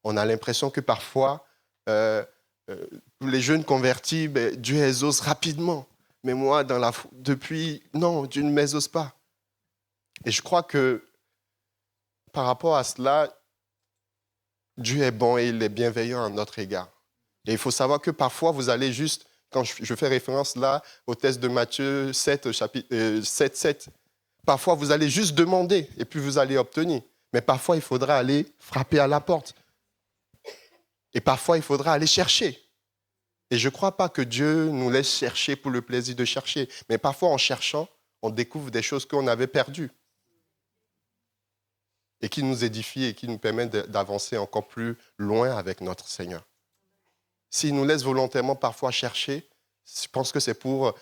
on a l'impression que parfois, les jeunes convertis, Dieu exauce rapidement. Mais moi, non, Dieu ne m'exauce pas. Et je crois que par rapport à cela, Dieu est bon et il est bienveillant à notre égard. Et il faut savoir que parfois, vous allez juste, quand je fais référence là au texte de Matthieu 7, chapitre 7, parfois vous allez juste demander et puis vous allez obtenir. Mais parfois, il faudra aller frapper à la porte. Et parfois, il faudra aller chercher. Et je ne crois pas que Dieu nous laisse chercher pour le plaisir de chercher. Mais parfois, en cherchant, on découvre des choses qu'on avait perdues. Et qui nous édifient et qui nous permettent d'avancer encore plus loin avec notre Seigneur. S'il nous laisse volontairement parfois chercher, je pense que c'est pour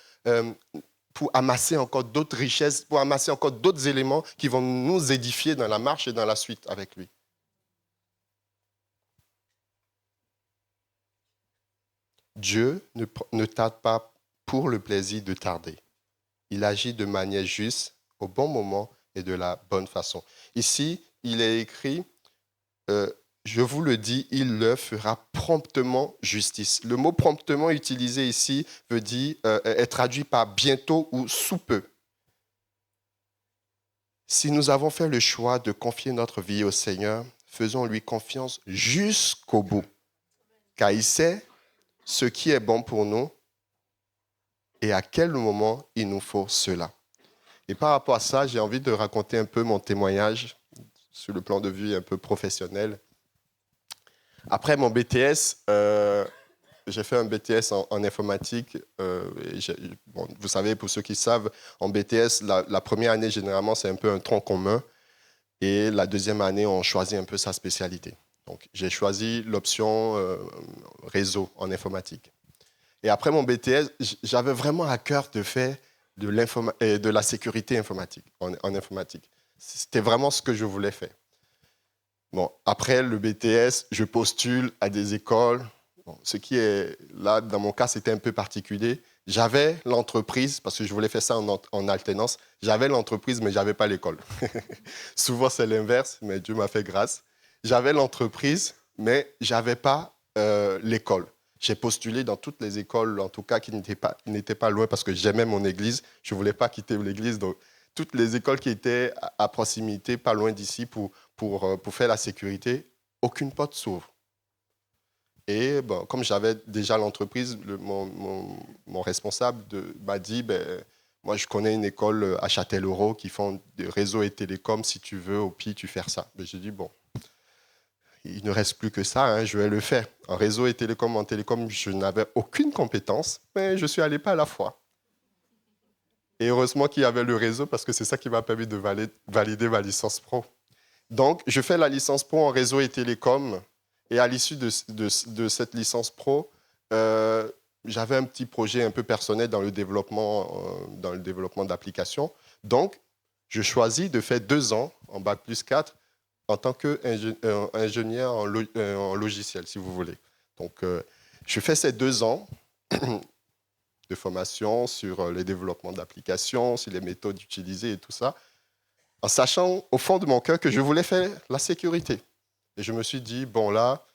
amasser encore d'autres richesses, pour amasser encore d'autres éléments qui vont nous édifier dans la marche et dans la suite avec lui. Dieu ne tarde pas pour le plaisir de tarder. Il agit de manière juste, au bon moment et de la bonne façon. Ici, il est écrit, je vous le dis, il leur fera promptement justice. Le mot promptement utilisé ici est traduit par bientôt ou sous peu. Si nous avons fait le choix de confier notre vie au Seigneur, faisons-lui confiance jusqu'au bout, car il sait ce qui est bon pour nous et à quel moment il nous faut cela. Et par rapport à ça, j'ai envie de raconter un peu mon témoignage sur le plan de vue un peu professionnel. Après mon BTS, j'ai fait un BTS en informatique. Vous savez, pour ceux qui savent, en BTS, la première année, généralement, c'est un peu un tronc commun. Et la deuxième année, on choisit un peu sa spécialité. Donc, j'ai choisi l'option réseau en informatique. Et après mon BTS, j'avais vraiment à cœur de faire de la sécurité informatique, en informatique. C'était vraiment ce que je voulais faire. Bon, après le BTS, je postule à des écoles. Bon, ce qui est là, dans mon cas, c'était un peu particulier. J'avais l'entreprise, parce que je voulais faire ça en alternance. J'avais l'entreprise, mais je n'avais pas l'école. Souvent, c'est l'inverse, mais Dieu m'a fait grâce. J'avais l'entreprise, mais je n'avais pas l'école. J'ai postulé dans toutes les écoles, en tout cas, qui n'étaient pas loin, parce que j'aimais mon église. Je ne voulais pas quitter l'église. Donc, toutes les écoles qui étaient à proximité, pas loin d'ici, pour faire la sécurité, aucune porte s'ouvre. Et bon, comme j'avais déjà l'entreprise, mon responsable m'a dit, moi je connais une école à Châtellerault qui font des réseaux et télécoms, si tu veux, au pire, tu fais ça. J'ai dit, bon, il ne reste plus que ça, hein, je vais le faire. En réseau et télécom, en télécom, je n'avais aucune compétence, mais je suis allé pas à la foi. Et heureusement qu'il y avait le réseau, parce que c'est ça qui m'a permis de valider ma licence pro. Donc, je fais la licence pro en réseau et télécom. Et à l'issue de cette licence pro, j'avais un petit projet un peu personnel dans le développement d'applications. Donc, je choisis de faire 2 ans en Bac plus 4 en tant qu'ingénieur en logiciel, si vous voulez. Donc, je fais ces 2 ans de formation sur les développements d'applications, sur les méthodes utilisées et tout ça, en sachant au fond de mon cœur que je voulais faire la sécurité. Et je me suis dit, bon là,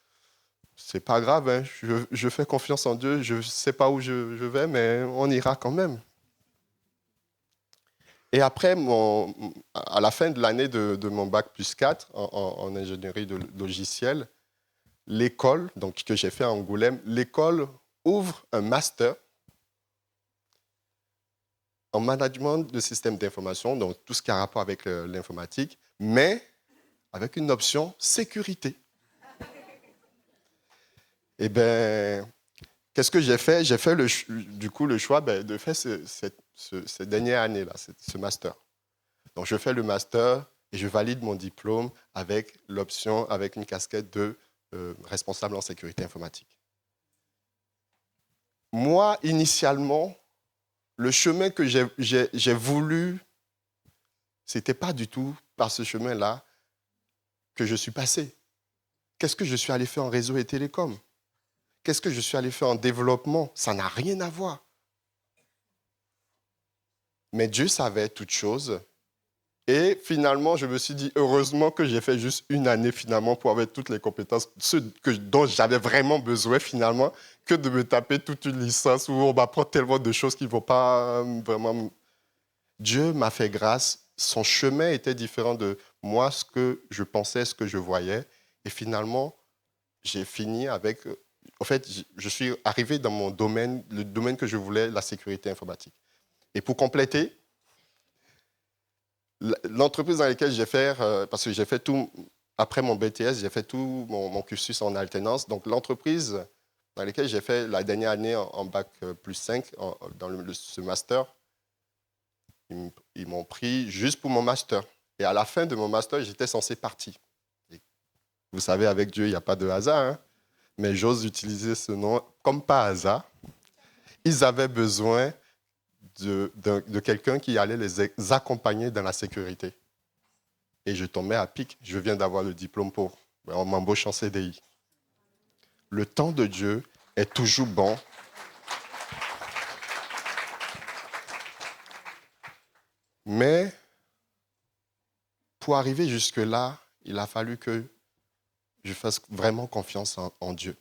c'est pas grave, hein, je fais confiance en Dieu, je ne sais pas où je vais, mais on ira quand même. Et après, à la fin de l'année de mon Bac plus 4 en ingénierie de logiciel, l'école, donc, que j'ai fait à Angoulême, l'école ouvre un master en management de systèmes d'information, donc tout ce qui a rapport avec l'informatique, mais avec une option sécurité. Eh bien, qu'est-ce que j'ai fait? J'ai fait du coup le choix de faire cette dernière année-là, ce master. Donc, je fais le master et je valide mon diplôme avec l'option, avec une casquette de responsable en sécurité informatique. Moi, initialement, le chemin que j'ai voulu, ce n'était pas du tout par ce chemin-là que je suis passé. Qu'est-ce que je suis allé faire en réseau et télécom? Qu'est-ce que je suis allé faire en développement? Ça n'a rien à voir. Mais Dieu savait toutes choses. Et finalement, je me suis dit, heureusement que j'ai fait juste une année finalement pour avoir toutes les compétences dont j'avais vraiment besoin finalement, que de me taper toute une licence où on m'apprend tellement de choses qui ne vont pas vraiment... Dieu m'a fait grâce. Son chemin était différent de moi, ce que je pensais, ce que je voyais. Et finalement, j'ai fini avec... En fait, je suis arrivé dans mon domaine, le domaine que je voulais, la sécurité informatique. Et pour compléter, l'entreprise dans laquelle j'ai fait, parce que j'ai fait tout, après mon BTS, j'ai fait tout mon cursus en alternance. Donc, l'entreprise dans laquelle j'ai fait la dernière année en bac plus 5, dans ce master, ils m'ont pris juste pour mon master. Et à la fin de mon master, j'étais censé partir. Et vous savez, avec Dieu, il n'y a pas de hasard, hein? Mais j'ose utiliser ce nom comme par hasard. Ils avaient besoin de quelqu'un qui allait les accompagner dans la sécurité. Et je tombais à pic. Je viens d'avoir le diplôme pour... On m'embauche en CDI. Le temps de Dieu est toujours bon. Mais pour arriver jusque-là, il a fallu que je fasse vraiment confiance en Dieu.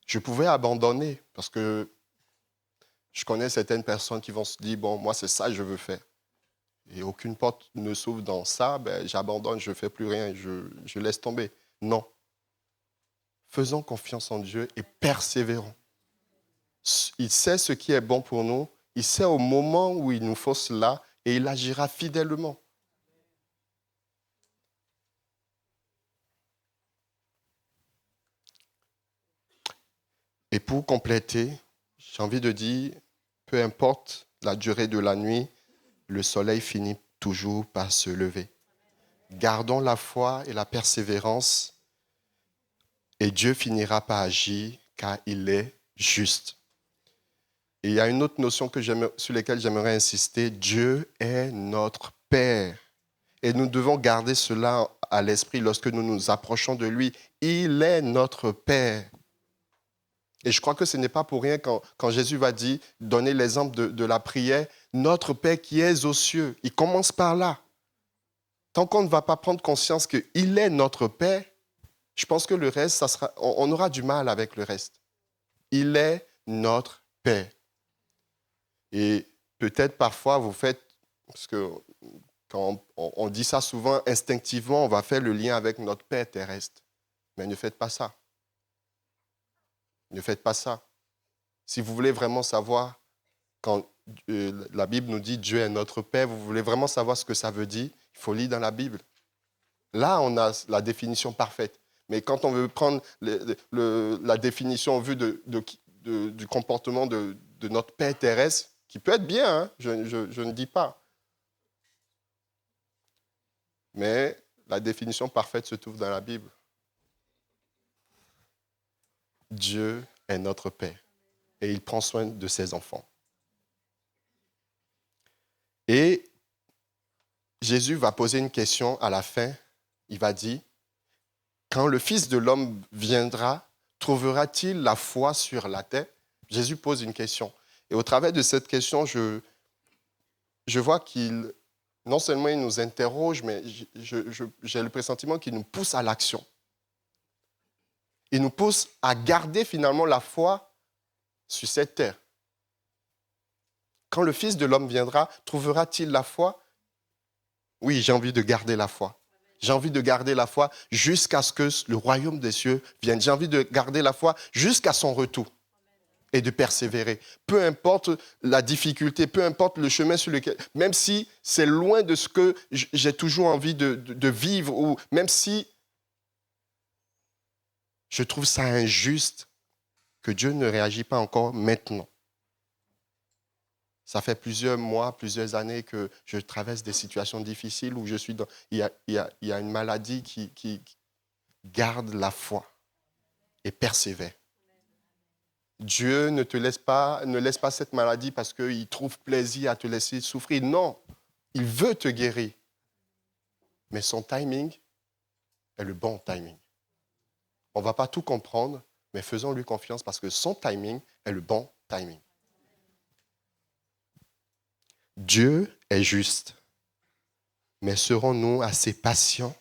Je pouvais abandonner parce que je connais certaines personnes qui vont se dire, bon, moi, c'est ça que je veux faire. Et aucune porte ne s'ouvre dans ça, ben, j'abandonne, je ne fais plus rien, je laisse tomber. Non. Faisons confiance en Dieu et persévérons. Il sait ce qui est bon pour nous. Il sait au moment où il nous faut cela et il agira fidèlement. Et pour compléter, j'ai envie de dire, peu importe la durée de la nuit, le soleil finit toujours par se lever. Gardons la foi et la persévérance et Dieu finira par agir car il est juste. Et il y a une autre notion sur laquelle j'aimerais insister. Dieu est notre Père. Et nous devons garder cela à l'esprit lorsque nous nous approchons de lui. Il est notre Père. Et je crois que ce n'est pas pour rien quand Jésus va dire, donner l'exemple de la prière, notre Père qui es aux cieux. Il commence par là. Tant qu'on ne va pas prendre conscience qu'il est notre Père, je pense que le reste, on aura du mal avec le reste. Il est notre Père. Et peut-être parfois vous faites, parce que quand on dit ça souvent, instinctivement, on va faire le lien avec notre Père terrestre. Mais ne faites pas ça. Ne faites pas ça. Si vous voulez vraiment savoir, quand la Bible nous dit Dieu est notre Père, vous voulez vraiment savoir ce que ça veut dire, il faut lire dans la Bible. Là, on a la définition parfaite. Mais quand on veut prendre la définition en vue du comportement de notre Père terrestre, qui peut être bien, hein, je ne dis pas. Mais la définition parfaite se trouve dans la Bible. Dieu est notre Père et il prend soin de ses enfants. Et Jésus va poser une question à la fin. Il va dire, quand le Fils de l'homme viendra, trouvera-t-il la foi sur la terre? Jésus pose une question. Et au travers de cette question, je vois qu'il, non seulement il nous interroge, mais j'ai le pressentiment qu'il nous pousse à l'action. Il nous pousse à garder finalement la foi sur cette terre. Quand le Fils de l'homme viendra, trouvera-t-il la foi? Oui, j'ai envie de garder la foi. J'ai envie de garder la foi jusqu'à ce que le royaume des cieux vienne. J'ai envie de garder la foi jusqu'à son retour et de persévérer. Peu importe la difficulté, peu importe le chemin sur lequel... Même si c'est loin de ce que j'ai toujours envie de vivre, ou même si je trouve ça injuste que Dieu ne réagit pas encore maintenant. Ça fait plusieurs mois, plusieurs années que je traverse des situations difficiles où je suis dans... Il y a une maladie garde la foi et persévère. Dieu ne laisse pas cette maladie parce qu'il trouve plaisir à te laisser souffrir. Non, il veut te guérir. Mais son timing est le bon timing. On ne va pas tout comprendre, mais faisons-lui confiance parce que son timing est le bon timing. Dieu est juste, mais serons-nous assez patients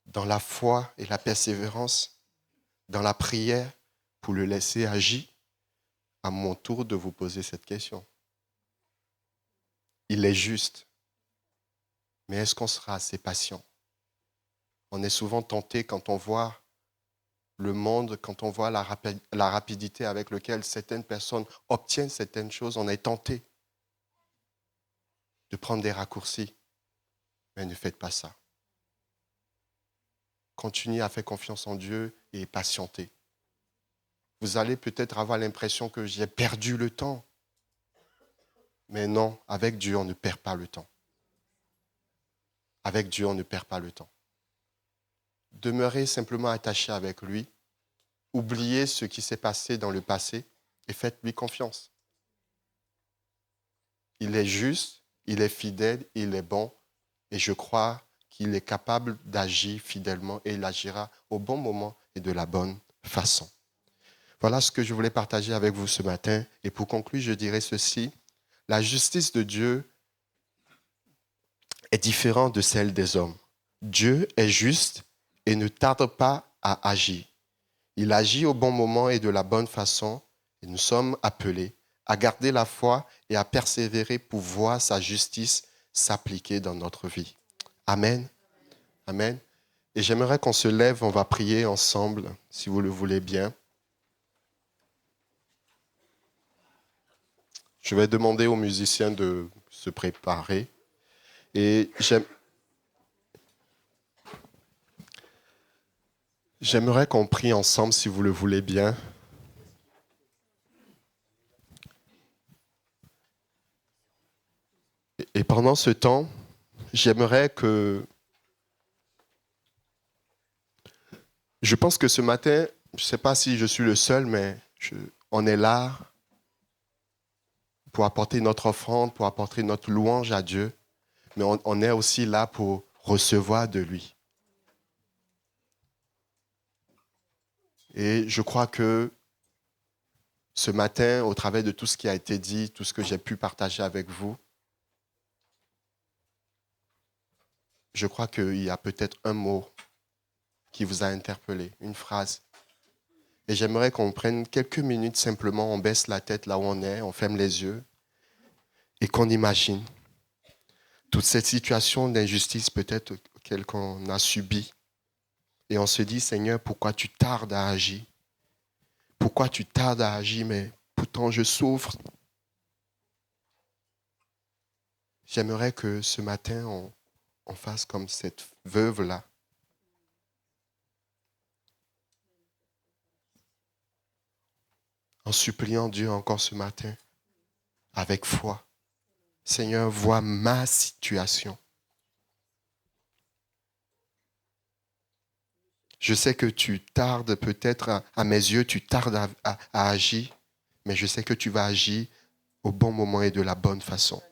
dans la foi et la persévérance, dans la prière, pour le laisser agir? À mon tour de vous poser cette question. Il est juste, mais est-ce qu'on sera assez patient? On est souvent tenté quand on voit le monde, quand on voit la rapidité avec laquelle certaines personnes obtiennent certaines choses, on est tenté de prendre des raccourcis. Mais ne faites pas ça. Continuez à faire confiance en Dieu et patientez. Vous allez peut-être avoir l'impression que j'ai perdu le temps. Mais non, avec Dieu, on ne perd pas le temps. Avec Dieu, on ne perd pas le temps. Demeurez simplement attaché avec lui. Oubliez ce qui s'est passé dans le passé et faites-lui confiance. Il est juste, il est fidèle, il est bon et je crois qu'il est capable d'agir fidèlement et il agira au bon moment et de la bonne façon. Voilà ce que je voulais partager avec vous ce matin. Et pour conclure, je dirais ceci. La justice de Dieu est différente de celle des hommes. Dieu est juste et ne tarde pas à agir. Il agit au bon moment et de la bonne façon. Et nous sommes appelés à garder la foi et à persévérer pour voir sa justice s'appliquer dans notre vie. Amen. Amen. Et j'aimerais qu'on se lève, on va prier ensemble, si vous le voulez bien. Je vais demander aux musiciens de se préparer. Et j'aimerais qu'on prie ensemble, si vous le voulez bien. Et pendant ce temps, j'aimerais que... Je pense que ce matin, je ne sais pas si je suis le seul, mais on est là pour apporter notre offrande, pour apporter notre louange à Dieu, mais on est aussi là pour recevoir de lui. Et je crois que ce matin, au travers de tout ce qui a été dit, tout ce que j'ai pu partager avec vous, je crois qu'il y a peut-être un mot qui vous a interpellé, une phrase. Et j'aimerais qu'on prenne quelques minutes simplement, on baisse la tête là où on est, on ferme les yeux et qu'on imagine toute cette situation d'injustice peut-être qu'on a subie. Et on se dit, Seigneur, pourquoi tu tardes à agir? Pourquoi tu tardes à agir, mais pourtant je souffre. J'aimerais que ce matin, on fasse comme cette veuve-là. En suppliant Dieu encore ce matin, avec foi. Seigneur, vois ma situation. Je sais que tu tardes peut-être, à mes yeux, tu tardes à agir, mais je sais que tu vas agir au bon moment et de la bonne façon.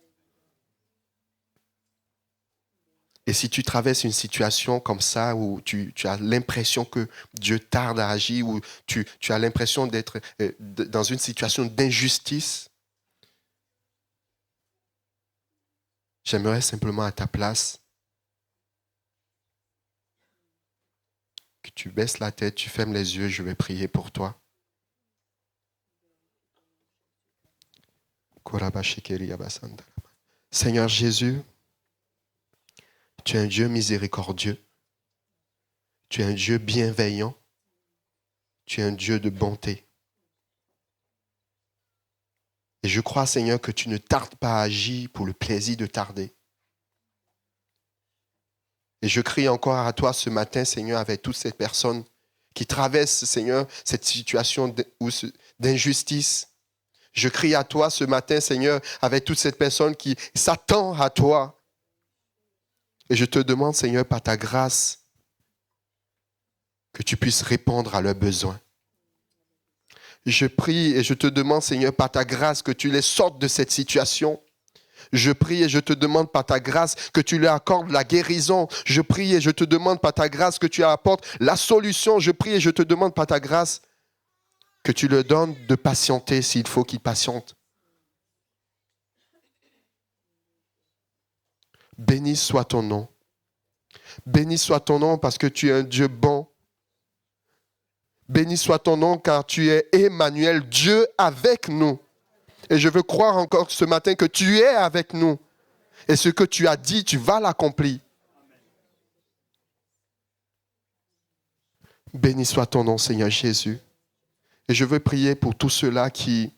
Et si tu traverses une situation comme ça où tu as l'impression que Dieu tarde à agir, ou tu as l'impression d'être dans une situation d'injustice, j'aimerais simplement à ta place que tu baisses la tête, tu fermes les yeux, je vais prier pour toi. Seigneur Jésus, tu es un Dieu miséricordieux, tu es un Dieu bienveillant, tu es un Dieu de bonté. Et je crois, Seigneur, que tu ne tardes pas à agir pour le plaisir de tarder. Et je crie encore à toi ce matin, Seigneur, avec toutes ces personnes qui traversent, Seigneur, cette situation d'injustice. Je crie à toi ce matin, Seigneur, avec toutes ces personnes qui s'attendent à toi. Et je te demande, Seigneur, par ta grâce, que tu puisses répondre à leurs besoins. Je prie et je te demande, Seigneur, par ta grâce, que tu les sortes de cette situation. Je prie et je te demande par ta grâce que tu leur accordes la guérison. Je prie et je te demande par ta grâce que tu apportes la solution. Je prie et je te demande par ta grâce que tu leur donnes de patienter s'il faut qu'ils patientent. Béni soit ton nom. Béni soit ton nom parce que tu es un Dieu bon. Béni soit ton nom car tu es Emmanuel, Dieu avec nous. Et je veux croire encore ce matin que tu es avec nous. Et ce que tu as dit, tu vas l'accomplir. Béni soit ton nom, Seigneur Jésus. Et je veux prier pour tous ceux-là qui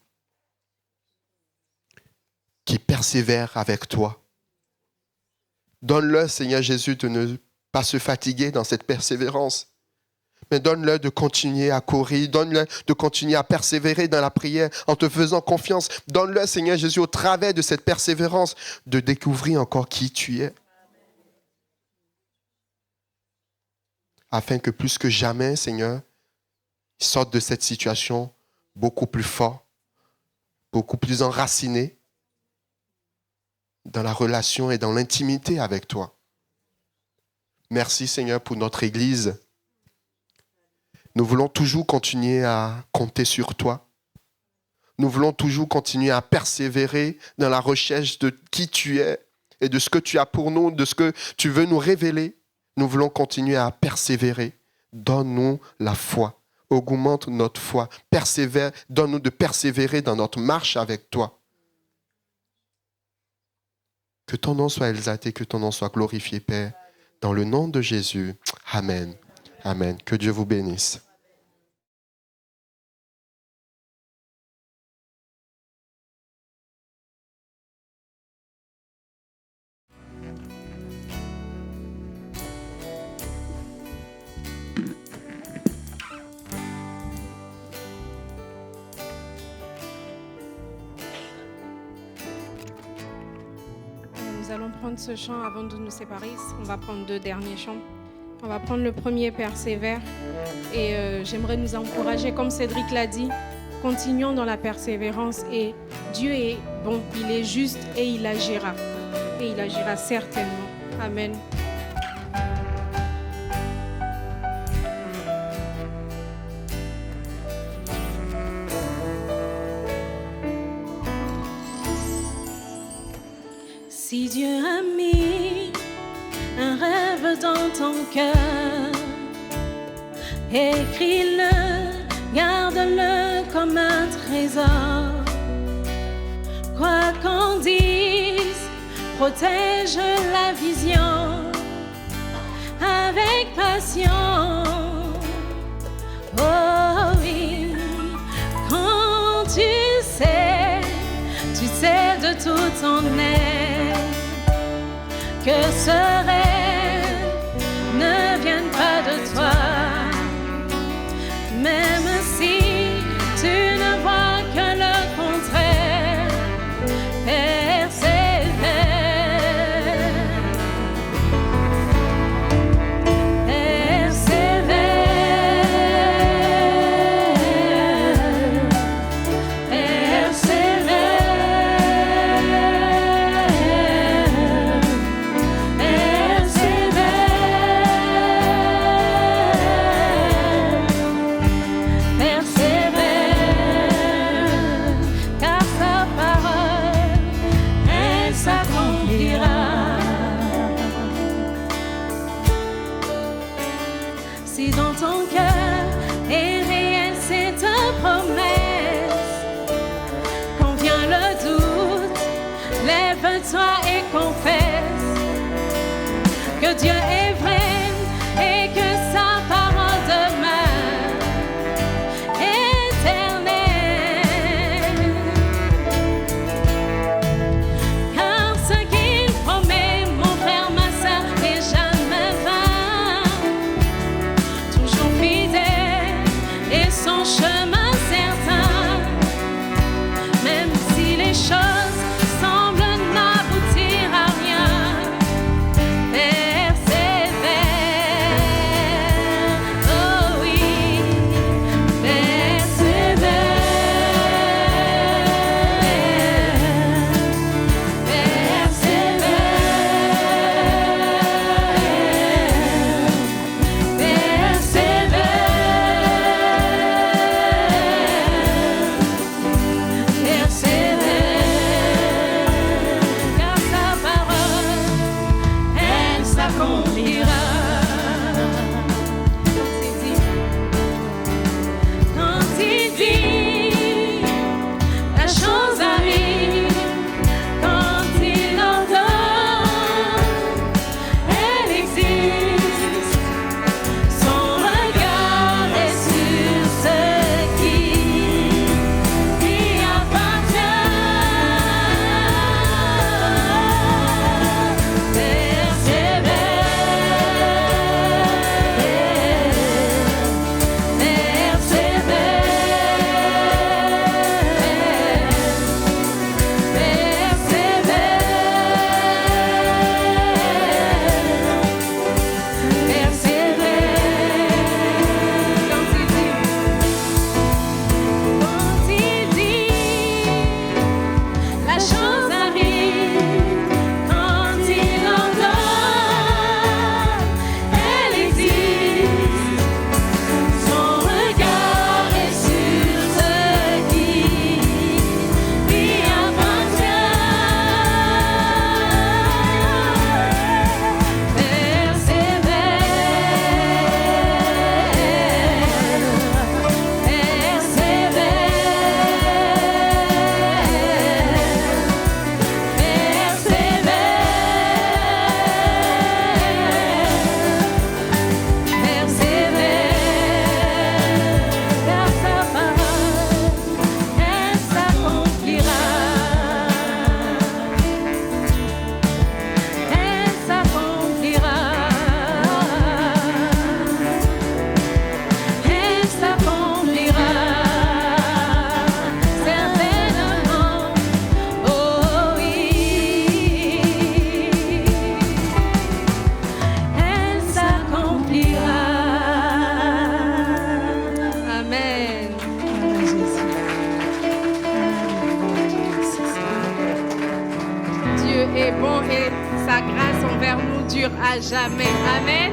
persévèrent avec toi. Donne-leur, Seigneur Jésus, de ne pas se fatiguer dans cette persévérance. Mais donne-leur de continuer à courir, donne-leur de continuer à persévérer dans la prière en te faisant confiance. Donne-leur, Seigneur Jésus, au travers de cette persévérance, de découvrir encore qui tu es. Afin que plus que jamais, Seigneur, ils sortent de cette situation beaucoup plus forts, beaucoup plus enracinés dans la relation et dans l'intimité avec toi. Merci, Seigneur, pour notre Église. Nous voulons toujours continuer à compter sur toi. Nous voulons toujours continuer à persévérer dans la recherche de qui tu es et de ce que tu as pour nous, de ce que tu veux nous révéler. Nous voulons continuer à persévérer. Donne-nous la foi. Augmente notre foi. Persévère. Donne-nous de persévérer dans notre marche avec toi. Que ton nom soit exalté, que ton nom soit glorifié, Père. Dans le nom de Jésus. Amen. Amen. Que Dieu vous bénisse. Nous allons prendre ce chant avant de nous séparer. On va prendre 2 derniers chants. On va prendre le premier, Persévère. Et j'aimerais nous encourager, comme Cédric l'a dit, continuons dans la persévérance. Et Dieu est bon, il est juste et il agira. Et il agira certainement. Amen. Si Dieu a mis un rêve dans ton cœur, écris-le, garde-le comme un trésor. Quoi qu'on dise, protège la vision avec passion. Oh oui, quand tu sais de tout ton être, que ce rêve ne vienne pas de toi, même si tu ne vois que le contraire. Persévère, si dans ton cœur est réelle cette promesse, quand vient le doute, lève-toi et confesse que Dieu est vrai et que sa parole demeure éternelle. Car ce qu'il promet, mon frère, ma sœur, n'est jamais vain. Toujours fidèle et son chemin certain, même si les choses semblent n'aboutir à rien. Persévère. s'accomplira. Quand il dit, la chose arrive. Quand il ordonne, elle existe. Son regard est sur ce qui lui appartient. La chose arrive quand il ordonne, elle existe. Son regard est sur ce qui lui appartient. Car sa parole, elle s'accomplira. Elle s'accomplira. Elle s'accomplira. Certainement, oh oui. Elle s'accomplira. Amen. Dieu est bon et sa grâce envers nous dure à jamais. Amen.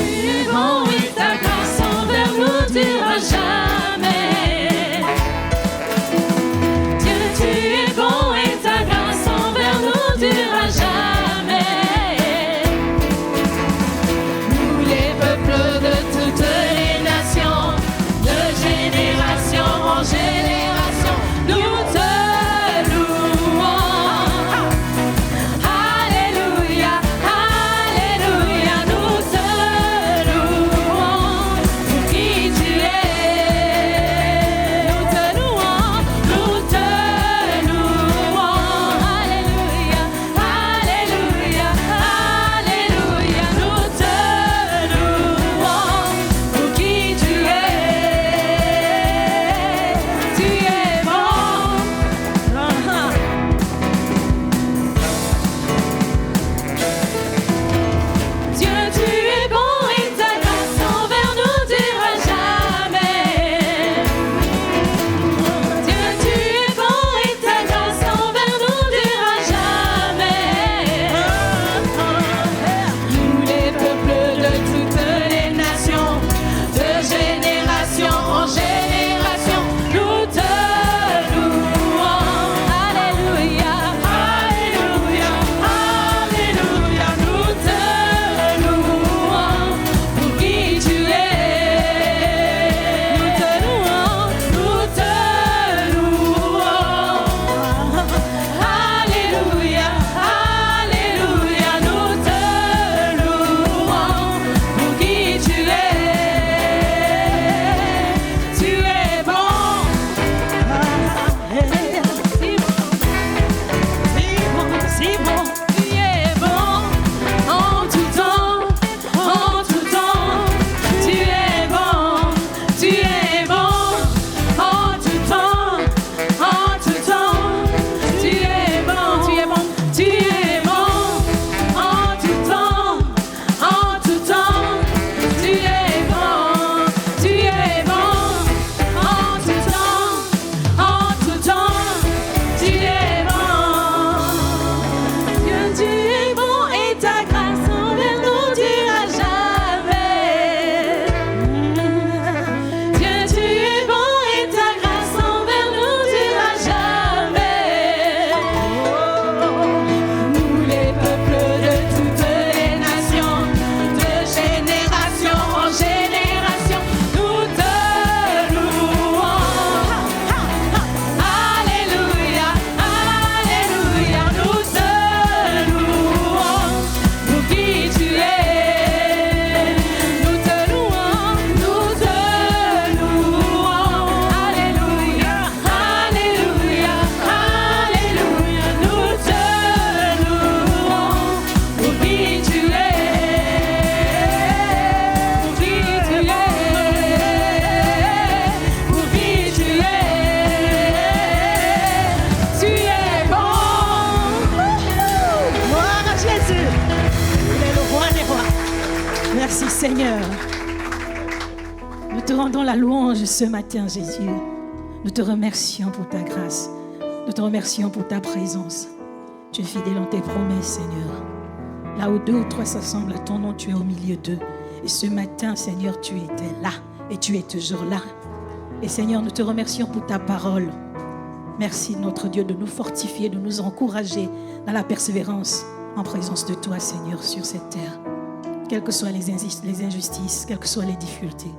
Tu es bon et ta grâce envers nous durera jamais. Dieu, tu es bon et ta grâce envers nous durera jamais. Seigneur. Nous te rendons la louange ce matin, Jésus. Nous te remercions pour ta grâce. Nous te remercions pour ta présence. Tu es fidèle en tes promesses, Seigneur. Là où 2 ou 3 s'assemblent à ton nom, tu es au milieu d'eux. Et ce matin, Seigneur, tu étais là et tu es toujours là. Et Seigneur, nous te remercions pour ta parole. Merci, notre Dieu, de nous fortifier, de nous encourager dans la persévérance en présence de toi, Seigneur, sur cette terre. Quelles que soient les injustices, quelles que soient les difficultés.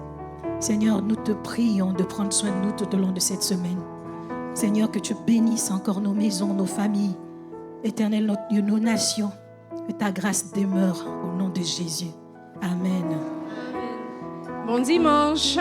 Seigneur, nous te prions de prendre soin de nous tout au long de cette semaine. Seigneur, que tu bénisses encore nos maisons, nos familles. Éternel, notre Dieu, nos nations. Que ta grâce demeure au nom de Jésus. Amen. Bon dimanche.